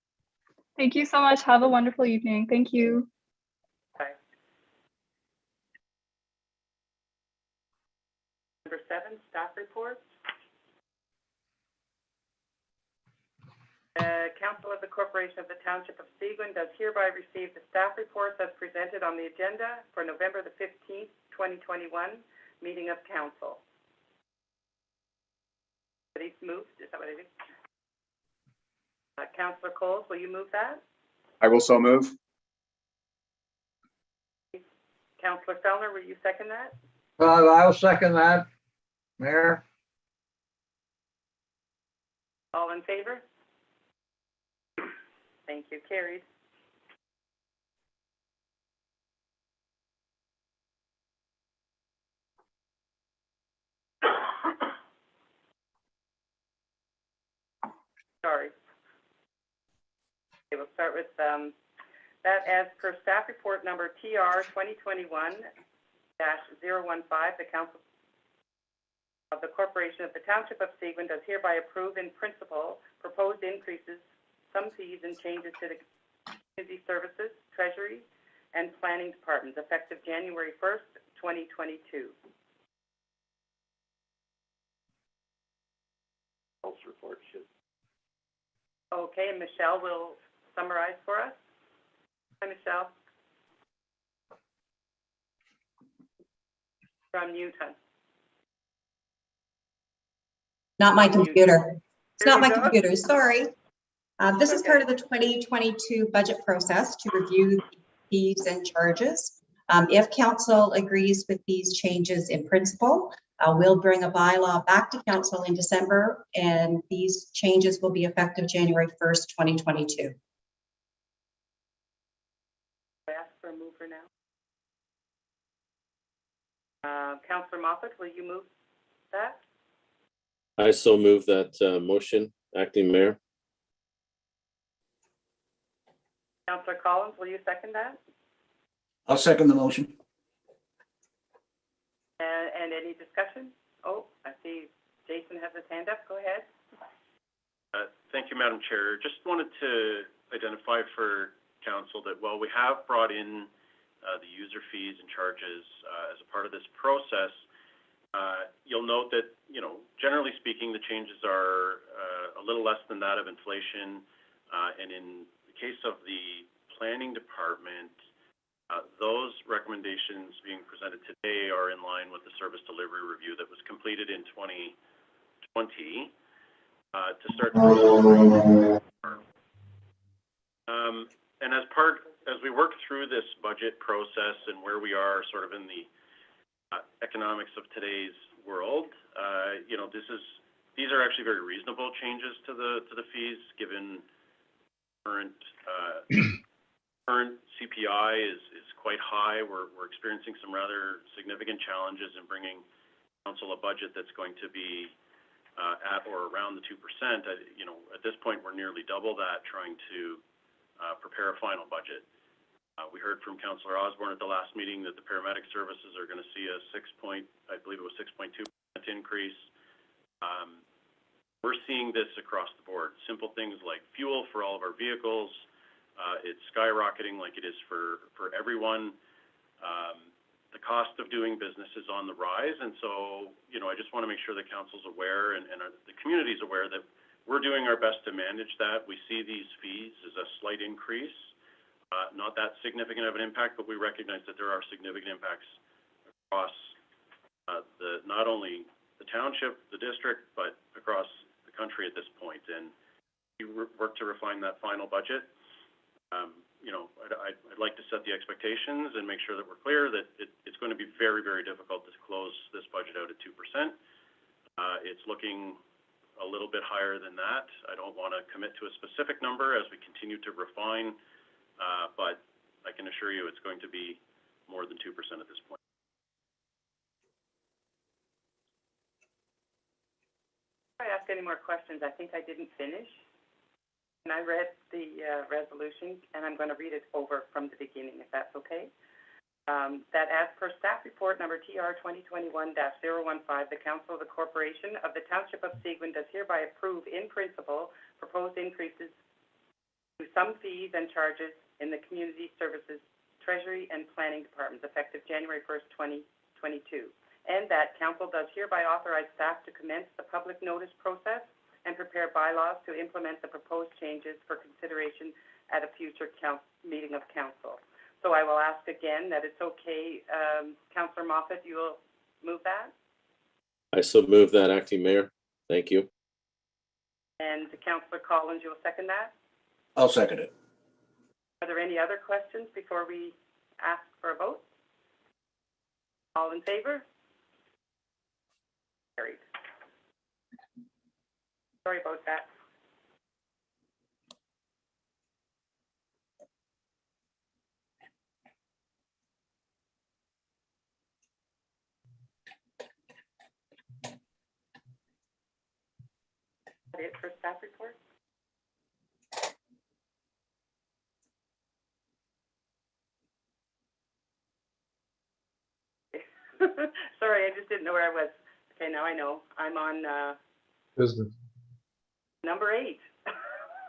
Thank you so much. Have a wonderful evening. Thank you. Bye. Number 7, staff reports. Council of the Corporation of the Township of Seguin does hereby receive the staff reports as presented on the agenda for November the 15th, 2021, meeting of Council. Somebody's moved, is that what it is? Councillor Coles, will you move that? I will so move. Councillor Fellner, will you second that? I'll second that, Mayor. All in favor? Thank you, carried. Sorry. Okay, we'll start with That as per staff report number TR 2021-015, the council of the Corporation of the Township of Seguin does hereby approve in principle proposed increases, some fees and changes to the community services, treasury, and planning departments effective January 1st, 2022. Report should. Okay, and Michelle will summarize for us. Hi, Michelle. From Newton. Not my computer. It's There not you my go. computer, sorry. This is Okay. part of the 2022 budget process to review fees and charges. If council agrees with these changes in principle, we'll bring a bylaw back to council in December, and these changes will be effective January 1st, 2022. I ask for a mover now. Councillor Moffat, will you move that? I so move that motion, acting mayor. Councillor Collins, will you second that? I'll second the motion. And any discussion? Oh, I see Jason has his hand up. Go ahead. Thank you, Madam Chair. Just wanted to identify for council that while we have brought in the user fees and charges as a part of this process, you'll note that, you know, generally speaking, the changes are a little less than that of inflation. And in the case of the planning department, those recommendations being presented today are in line with the service delivery review that was completed in 2020 to start the process. And as we work through this budget process and where we are sort of in the economics of today's world, you know, these are actually very reasonable changes to the fees given current CPI is quite high. We're experiencing some rather significant challenges in bringing council a budget that's going to be at or around the 2%. You know, at this point, we're nearly double that, trying to prepare a final budget. We heard from Councillor Osborne at the last meeting that the paramedic services are going to see a 6.2% increase. We're seeing this across the board. Simple things like fuel for all of our vehicles. It's skyrocketing like it is for everyone. The cost of doing business is on the rise, and so, you know, I just want to make sure that council's aware and the community's aware that we're doing our best to manage that. We see these fees as a slight increase, not that significant of an impact, but we recognize that there are significant impacts across not only the township, the district, but across the country at this point. And we work to refine that final budget. You know, I'd like to set the expectations and make sure that we're clear that it's going to be very, very difficult to close this budget out at 2%. It's looking a little bit higher than that. I don't want to commit to a specific number as we continue to refine, but I can assure you it's going to be more than 2% at this point. If I ask any more questions, I think I didn't finish. And I read the resolution, and I'm going to read it over from the beginning, if that's okay. That as per staff report number TR 2021-015, the Council of the Corporation of the Township of Seguin does hereby approve in principle proposed increases to some fees and charges in the community services, treasury, and planning departments effective January 1st, 2022. And that council does hereby authorize staff to commence the public notice process and prepare bylaws to implement the proposed changes for consideration at a future meeting of council. So I will ask again that it's okay, Councillor Moffat, you will move that? I so move that, acting mayor. Thank you. And Councillor Collins, you will second that? I'll second it. Are there any other questions before we ask for a vote? All in favor? Carried. Sorry about that. Is that it for staff report? Sorry, I just didn't know where I was. Okay, now I know. I'm on, Business. number 8.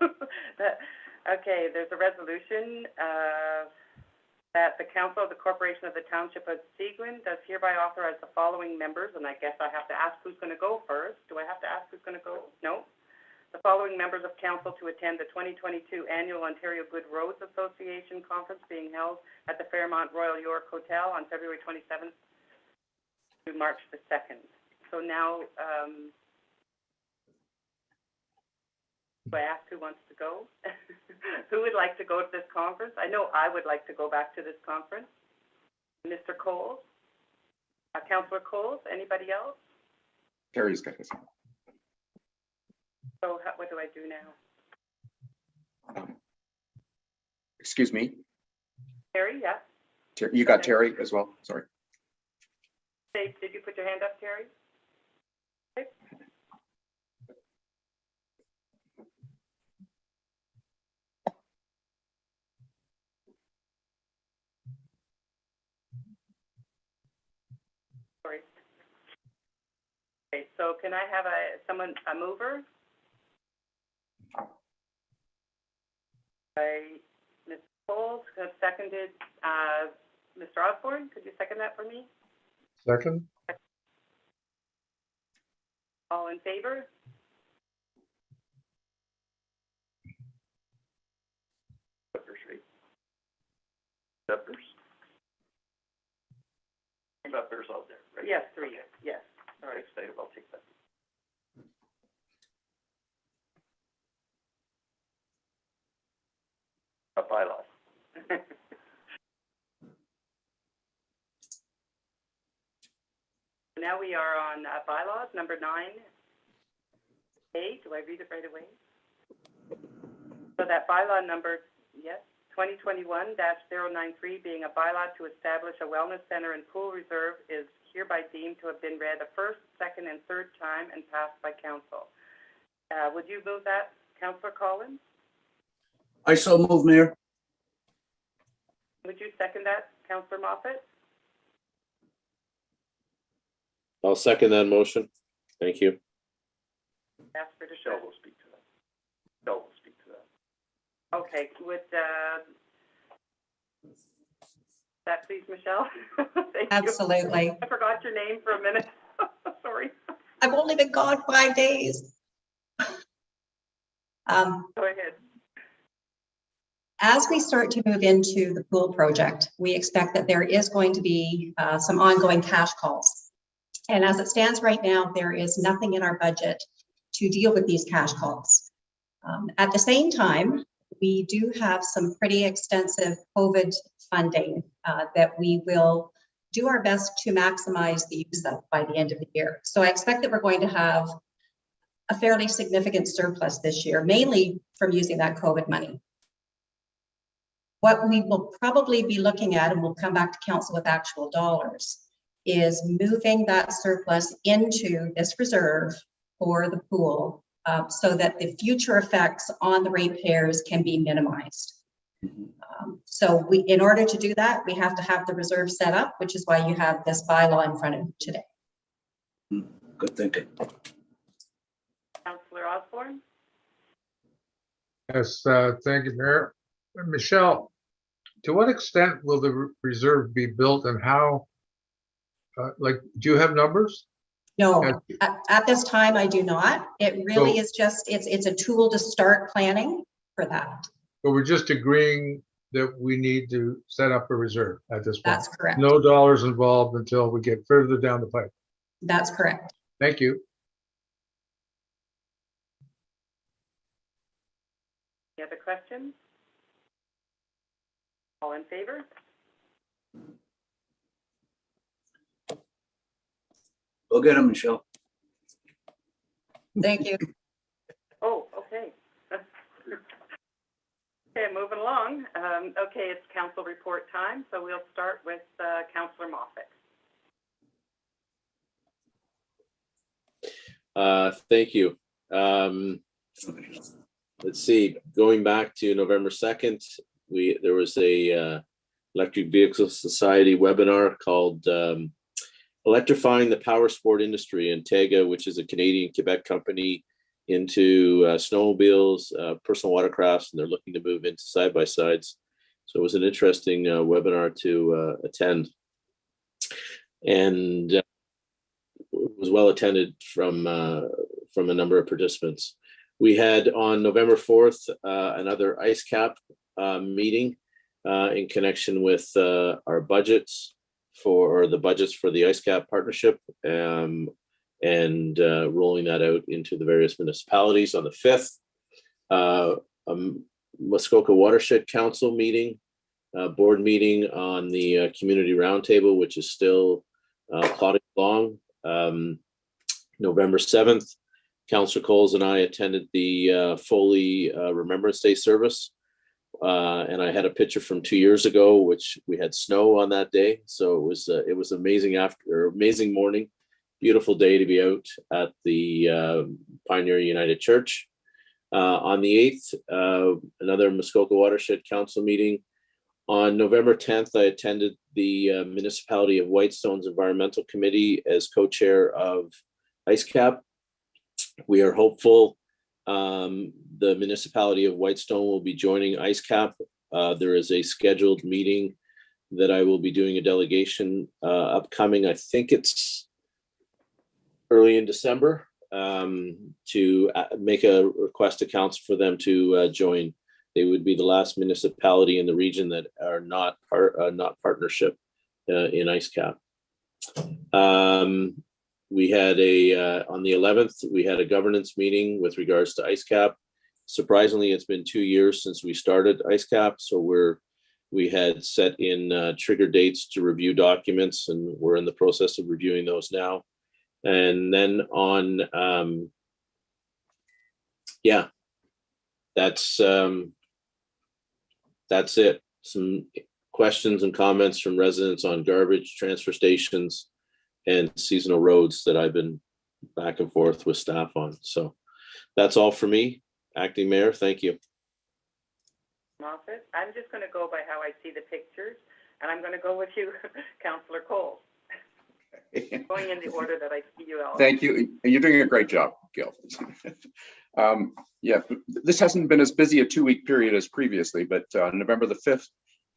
Okay, there's a resolution, that the Council of the Corporation of the Township of Seguin does hereby authorize the following members, and I guess I have to ask who's gonna go first. Do I have to ask who's gonna go? No? The following members of council to attend the 2022 Annual Ontario Good Roads Association Conference being held at the Fairmont Royal York Hotel on February 27th through March the 2nd. So now, do I ask who wants to go? Who would like to go to this conference? I know I would like to go back to this conference. Mr. Coles? Councillor Coles, anybody else? Terry's got his hand. So what do I do now? Excuse me, Terry, yeah? You got Terry as well? Sorry. Dave, did you put your hand up, Terry? Okay. Sorry. Okay, so can I have a mover? By Ms. Coles, seconded, Mr. Osborne, could you second that for me? Second? All in favor? Peppers, right? Peppers? Peppers out there, right? Yes, 3, yes. All right, excited, I'll take that. Bylaws. Now we are on bylaws, number 9A. Do I read it right away? So that bylaw number, yes, 2021-093, being a bylaw to establish a wellness center and pool reserve, is hereby deemed to have been read a first, second, and third time and passed by council. Would you move that, Councillor Collins? I so move, Mayor. Would you second that, Councillor Moffat? I'll second that motion. Thank you. Ask for Michelle will speak to that. Michelle will speak to that. Okay, would that please, Michelle? Thank Absolutely. you. I forgot your name for a minute. Sorry. I've only been gone 5 days. Go ahead. As we start to move into the pool project, we expect that there is going to be some ongoing cash calls. And as it stands right now, there is nothing in our budget to deal with these cash calls. At the same time, we do have some pretty extensive COVID funding that we will do our best to maximize the use of by the end of the year. So I expect that we're going to have a fairly significant surplus this year, mainly from using that COVID money. What we will probably be looking at, and we'll come back to council with actual dollars, is moving that surplus into this reserve for the pool so that the future effects on the ratepayers can be minimized. So in order to do that, we have to have the reserve set up, which is why you have this bylaw in front of you today. Good thinking. Councillor Osborne? Yes, thank you, Mayor. Michelle, to what extent will the reserve be built and how, do you have numbers? No, at this time, I do not. It really is just, it's a tool to start planning for that. But we're just agreeing that we need to set up a reserve at this point. That's correct. No dollars involved until we get further down the pipe. That's correct. Thank you. Any other questions? All in favor? Go get him, Michelle. Thank you. Oh, okay. Okay, moving along. Okay, it's council report time, so we'll start with Councillor Moffat. Thank you. Let's see, going back to November 2nd, there was a Electric Vehicle Society webinar called electrifying the power sport industry. And Tega, which is a Canadian Quebec company into snowmobiles, personal watercrafts, and they're looking to move into side-by-sides. So it was an interesting webinar to attend. And it was well attended from a number of participants. We had on November 4th another IceCap meeting in connection with our budgets for the IceCap partnership, and rolling that out into the various municipalities. On the 5th, Muskoka Watershed Council meeting, board meeting on the community roundtable, which is still plodding along. November 7th, Councillor Coles and I attended the Foley Remembrance Day service. And I had a picture from 2 years ago, which we had snow on that day. So it was amazing amazing morning, beautiful day to be out at the Pioneer United Church. On the 8th, another Muskoka Watershed Council meeting. On November 10th, I attended the Municipality of Whitestone's Environmental Committee as co-chair of IceCap. We are hopeful the Municipality of Whitestone will be joining IceCap. There is a scheduled meeting that I will be doing a delegation upcoming. I think it's early in December, to make a request to council for them to join. They would be the last municipality in the region that are not partnership in IceCap. We had on the 11th, we had a governance meeting with regards to IceCap. Surprisingly, it's been 2 years since we started IceCap, so we had set in trigger dates to review documents, and we're in the process of reviewing those now. And then on, yeah, that's it. Some questions and comments from residents on garbage, transfer stations, and seasonal roads that I've been back and forth with staff on. So that's all for me. Acting Mayor, thank you. Office. I'm just going to go by how I see the pictures, and I'm going to go with you, Councillor Cole. Going in the order that I see you all. Thank you. You're doing a great job, Gil. Yeah, this hasn't been as busy a 2-week period as previously, but November the 5th,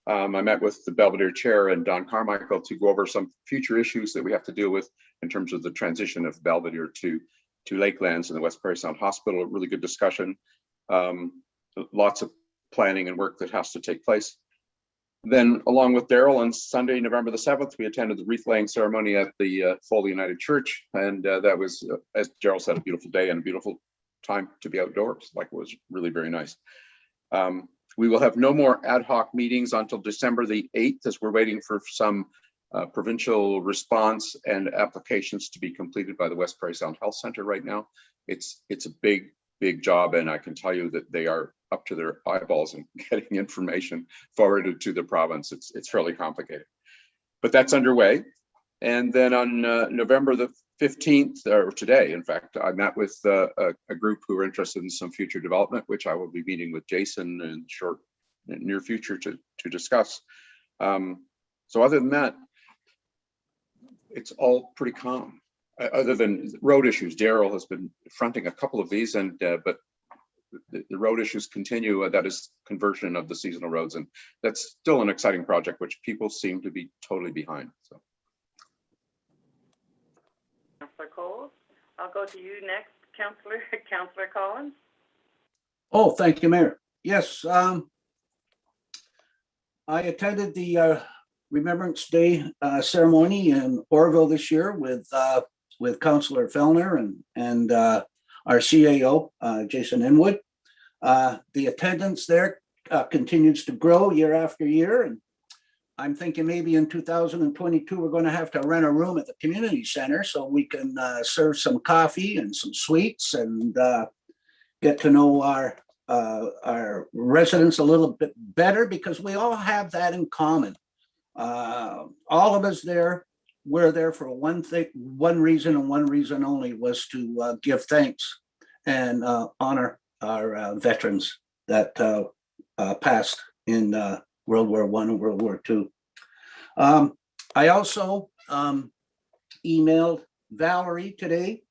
I met with the Belvedere Chair and Don Carmichael to go over some future issues that we have to deal with in terms of the transition of Belvedere to Lakelands and the West Prairie Sound Hospital. A really good discussion. Lots of planning and work that has to take place. Then, along with Daryl, on Sunday, November the 7th, we attended the wreath laying ceremony at the Foley United Church, and that was, as Daryl said, a beautiful day and a beautiful time to be outdoors. Like, it was really very nice. We will have no more ad hoc meetings until December the 8th, as we're waiting for some provincial response and applications to be completed by the West Prairie Sound Health Center right now. It's a big job, and I can tell you that they are up to their eyeballs in getting information forwarded to the province. It's fairly complicated, but that's underway. And then on November the 15th, or today, in fact, I met with a group who are interested in some future development, which I will be meeting with Jason in near future to discuss. So other than that, it's all pretty calm. Other than road issues, Daryl has been fronting a couple of these, and but the road issues continue. That is conversion of the seasonal roads, and that's still an exciting project, which people seem to be totally behind. So, Councillor Coles, I'll go to you next, Councillor Collins. Oh, thank you, Mayor. Yes, I attended the Remembrance Day ceremony in Oroville this year with Councillor Fellner and our CAO, Jason Inwood. The attendance there continues to grow year after year, and I'm thinking maybe in 2022 we're going to have to rent a room at the community center so we can serve some coffee and some sweets and get to know our residents a little bit better, because we all have that in common. All of us there, we're there for one reason and one reason only, was to give thanks and honor our veterans that passed in World War I and World War II. I also emailed Valerie today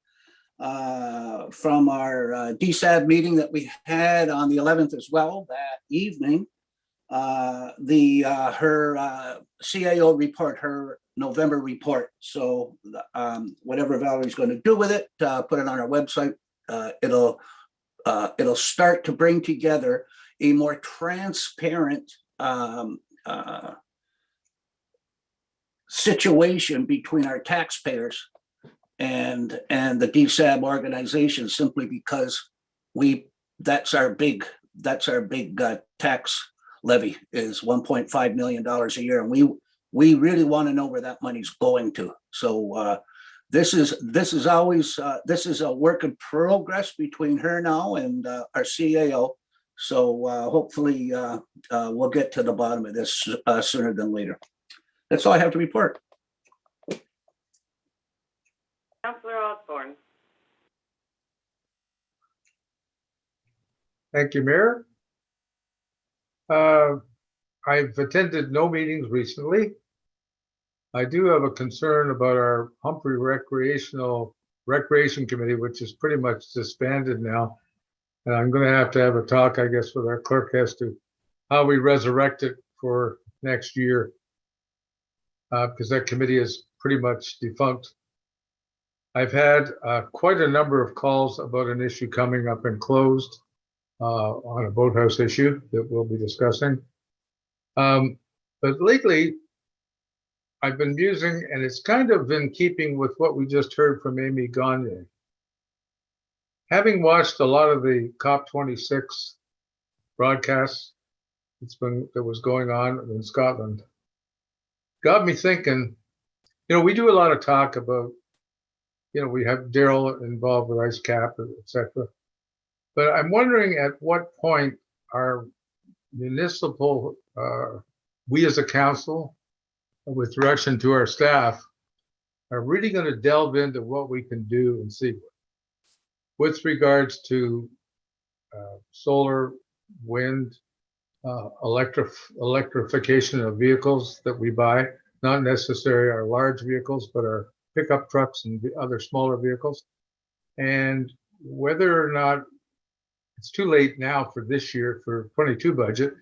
from our DSAB meeting that we had on the 11th as well that evening. Her CAO report, her November report. So whatever Valerie's going to do with it, put it on our website. It'll start to bring together a more transparent situation between our taxpayers and the DSAB organization, simply because that's our big tax levy is $1.5 million a year, and we really want to know where that money's going to. So this is always a work in progress between her now and our CAO. So hopefully we'll get to the bottom of this sooner than later. That's all I have to report. Councillor Osborne. Thank you, Mayor. I've attended no meetings recently. I do have a concern about our Humphrey Recreation Committee, which is pretty much disbanded now. And I'm going to have a talk, I guess, with our clerk as to how we resurrect it for next year, because that committee is pretty much defunct. I've had quite a number of calls about an issue coming up and closed on a boathouse issue that we'll be discussing. But lately, I've been musing, and it's kind of in keeping with what we just heard from Amy Gagne. Having watched a lot of the COP26 broadcasts that was going on in Scotland, got me thinking, we do a lot of talk about, we have Daryl involved with IceCap, etc. But I'm wondering at what point our municipal, we as a council, with direction to our staff, are really going to delve into what we can do in Seguin with regards to solar, wind, electrification of vehicles that we buy, not necessarily our large vehicles, but our pickup trucks and the other smaller vehicles. And whether or not it's too late now for this year, for 22 budget,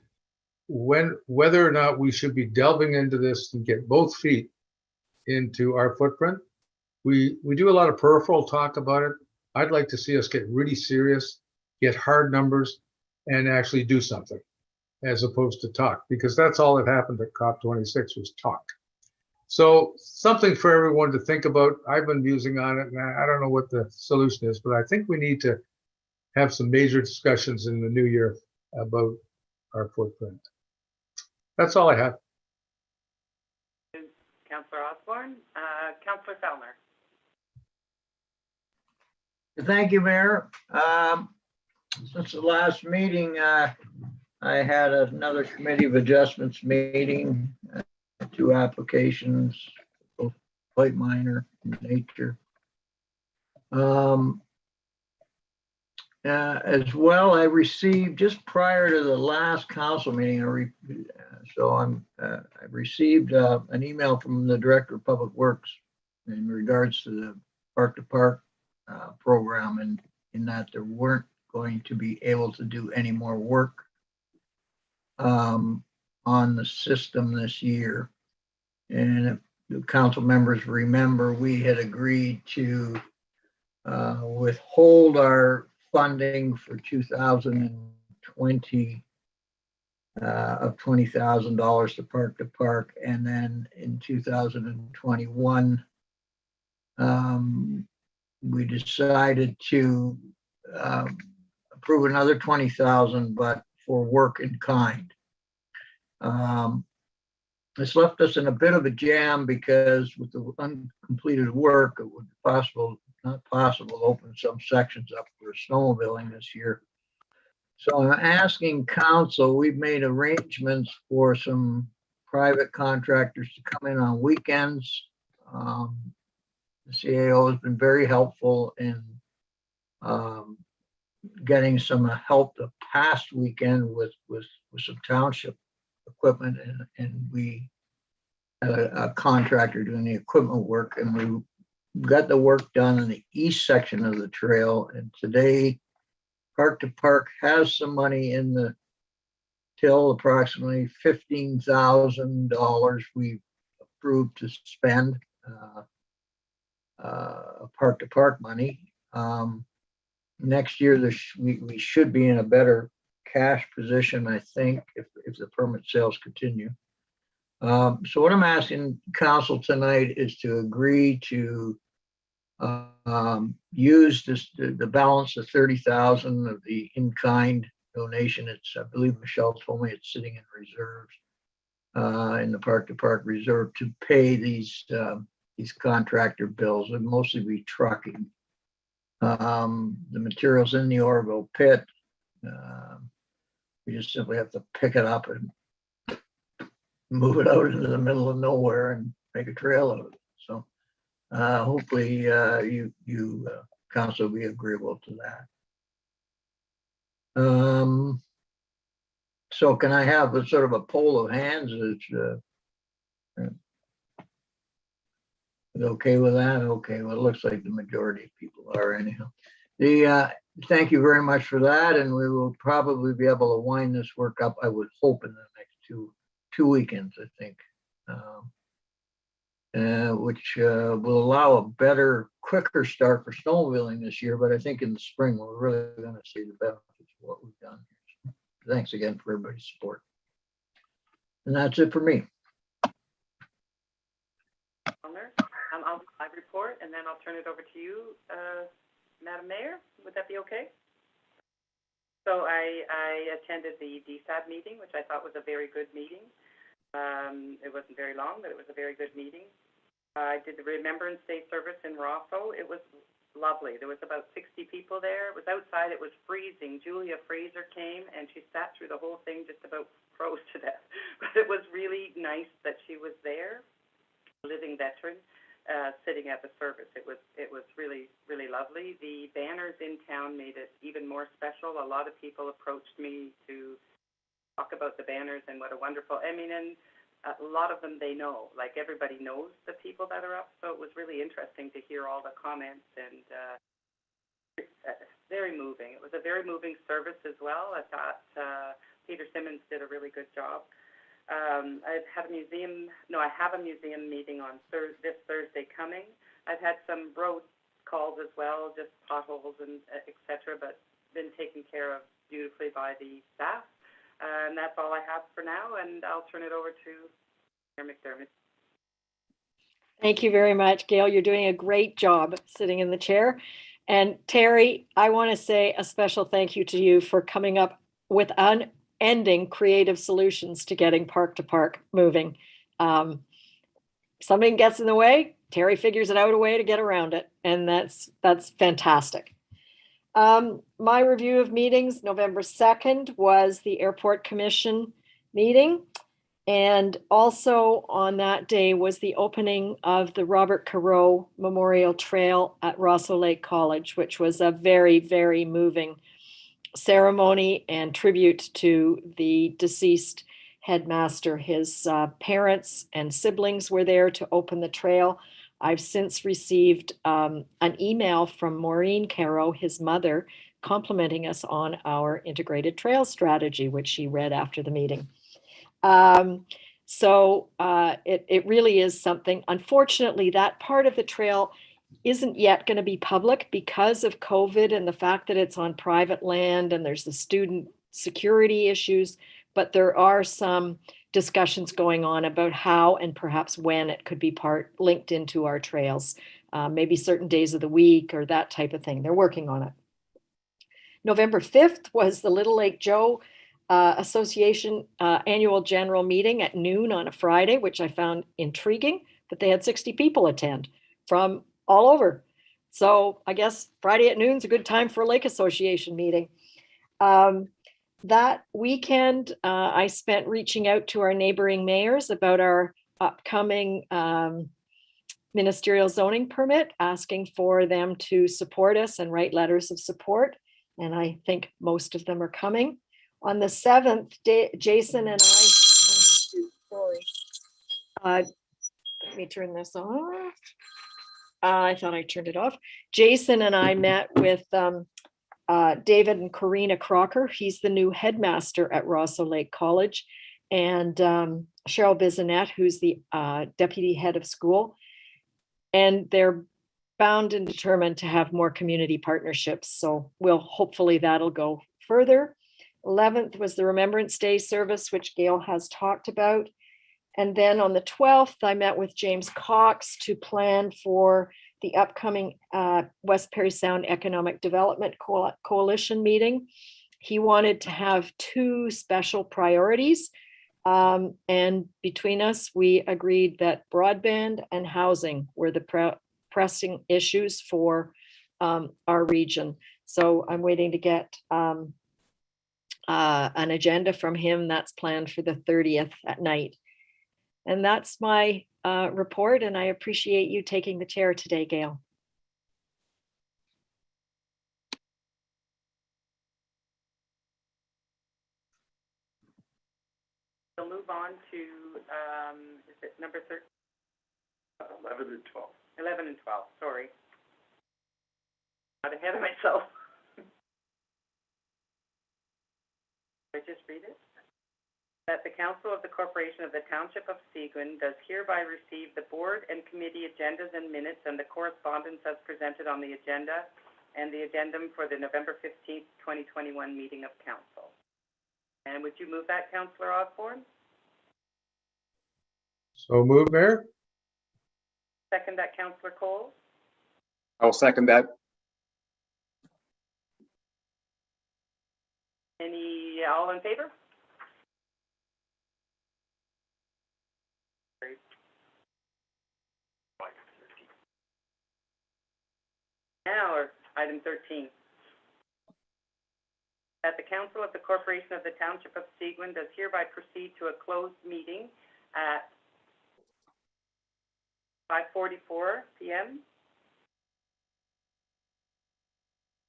whether or not we should be delving into this and get both feet into our footprint. We do a lot of peripheral talk about it. I'd like to see us get really serious, get hard numbers, and actually do something as opposed to talk, because that's all that happened at COP26 was talk. So something for everyone to think about. I've been musing on it, and I don't know what the solution is, but I think we need to have some major discussions in the new year about our footprint. That's all I have. Councillor Osborne. Councillor Fellner. Thank you, Mayor. Since the last meeting, I had another committee of adjustments meeting, 2 applications, both quite minor in nature. As well, I received just prior to the last council meeting, I received an email from the Director of Public Works in regards to the Park to Park program, and in that there weren't going to be able to do any more work on the system this year. And if the council members remember, we had agreed to withhold our funding for 2020 of $20,000 to Park, and then in 2021 we decided to approve another $20,000, but for work in kind. This left us in a bit of a jam because with the uncompleted work, it would be not possible to open some sections up for snowmobiling this year. So I'm asking council, we've made arrangements for some private contractors to come in on weekends. The CAO has been very helpful in getting some help the past weekend with some township equipment, and we had a contractor doing the equipment work, and we got the work done in the east section of the trail, and today Park to Park has some money in the till, approximately $15,000 we approved to spend Park to Park money. Next year, we should be in a better cash position, I think, if the permit sales continue. So what I'm asking council tonight is to agree to use the balance of 30,000 of the in-kind donation. It's, I believe Michelle told me it's sitting in reserves in the Park to Park reserve to pay these contractor bills. It'd mostly be trucking. The materials in the Orville pit. We just simply have to pick it up and move it out into the middle of nowhere and make a trail out of it. So hopefully you council will be agreeable to that. So can I have a sort of a poll of hands? Okay with that? Okay, well, it looks like the majority of people are anyhow. Thank you very much for that, and we will probably be able to wind this work up, I would hope, in the next two weekends, I think, which will allow a better, quicker start for snowmobiling this year, but I think in the spring, we're really gonna see the benefits of what we've done. Thanks again for everybody's support. And that's it for me. I'll report, and then I'll turn it over to you, Madam Mayor. Would that be okay? So I attended the DSAB meeting, which I thought was a very good meeting. It wasn't very long, but it was a very good meeting. I did the Remembrance Day service in Rosso. It was lovely. There was about 60 people there. It was outside. It was freezing. Julia Fraser came, and she sat through the whole thing just about froze to death. But it was really nice that she was there, living veteran. Sitting at the service. It was really, really lovely. The banners in town made it even more special. A lot of people approached me to talk about the banners and what a wonderful, I mean, and a lot of them they know, like everybody knows the people that are up. So it was really interesting to hear all the comments, and very moving. It was a very moving service as well. I thought Peter Simmons did a really good job. I have a museum meeting on this Thursday coming. I've had some road calls as well, just potholes and et cetera, but been taken care of beautifully by the staff. And that's all I have for now, and I'll turn it over to Mayor McDermott. Thank you very much, Gail. You're doing a great job sitting in the chair. And Terry, I want to say a special thank you to you for coming up with unending creative solutions to getting Park to Park moving. Something gets in the way, Terry figures it out a way to get around it, and that's fantastic. My review of meetings, November 2nd was the Airport Commission meeting, and also on that day was the opening of the Robert Caro Memorial Trail at Rosso Lake College, which was a very, very moving ceremony and tribute to the deceased headmaster. His parents and siblings were there to open the trail. I've since received an email from Maureen Caro, his mother, complimenting us on our integrated trail strategy, which she read after the meeting. So it really is something. Unfortunately, that part of the trail isn't yet going to be public because of COVID and the fact that it's on private land and there's the student security issues, but there are some discussions going on about how and perhaps when it could be linked into our trails, maybe certain days of the week or that type of thing. They're working on it. November 5th was the Little Lake Joe Association annual general meeting at noon on a Friday, which I found intriguing, but they had 60 people attend from all over. So I guess Friday at noon is a good time for a Lake Association meeting. That weekend, I spent reaching out to our neighboring mayors about our upcoming ministerial zoning permit, asking for them to support us and write letters of support. And I think most of them are coming. On the 7th, Jason and I, let me turn this off. I thought I turned it off. Jason and I met with David and Karina Crocker. He's the new headmaster at Rosso Lake College. And Cheryl Bissonette, who's the deputy head of school. And they're bound and determined to have more community partnerships. So hopefully that'll go further. 11th was the Remembrance Day service, which Gail has talked about. And then on the 12th, I met with James Cox to plan for the upcoming West Perry Sound Economic Development Coalition meeting. He wanted to have 2 special priorities. And between us, we agreed that broadband and housing were the pressing issues for our region. So I'm waiting to get an agenda from him that's planned for the 30th at night. And that's my report, and I appreciate you taking the chair today, Gail. We'll move on to, is it number 13? 11 and 12. 11 and 12, sorry. Got ahead of myself. I just read it? That the Council of the Corporation of the Township of Seguin does hereby receive the board and committee agendas and minutes and the correspondence as presented on the agenda and the addendum for the November 15th, 2021 meeting of council. And would you move that, Councillor Osborne? So move, Mayor. Second that, Councillor Cole? I'll second that. All in favor? Now, item 13. That the Council of the Corporation of the Township of Seguin does hereby proceed to a closed meeting at 5:44 p.m.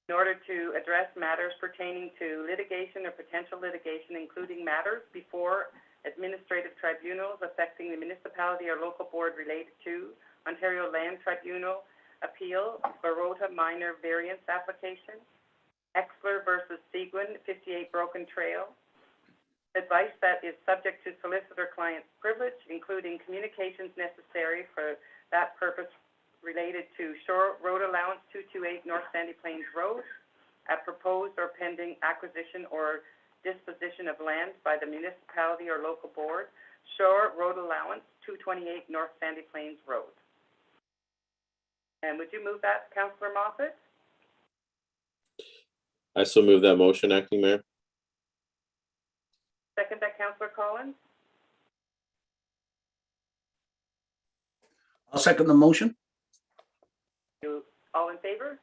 in order to address matters pertaining to litigation or potential litigation, including matters before administrative tribunals affecting the municipality or local board related to Ontario Land Tribunal appeal, Barota minor variance application, Exler versus Seguin, 58 Broken Trail, advice that is subject to solicitor-client privilege, including communications necessary for that purpose related to Shore Road Allowance 228 North Sandy Plains Road, a proposed or pending acquisition or disposition of land by the municipality or local board, Shore Road Allowance 228 North Sandy Plains Road. And would you move that, Councillor Moffat? I so move that motion, Acting Mayor. Second that, Councillor Collins? I'll second the motion. All in favor?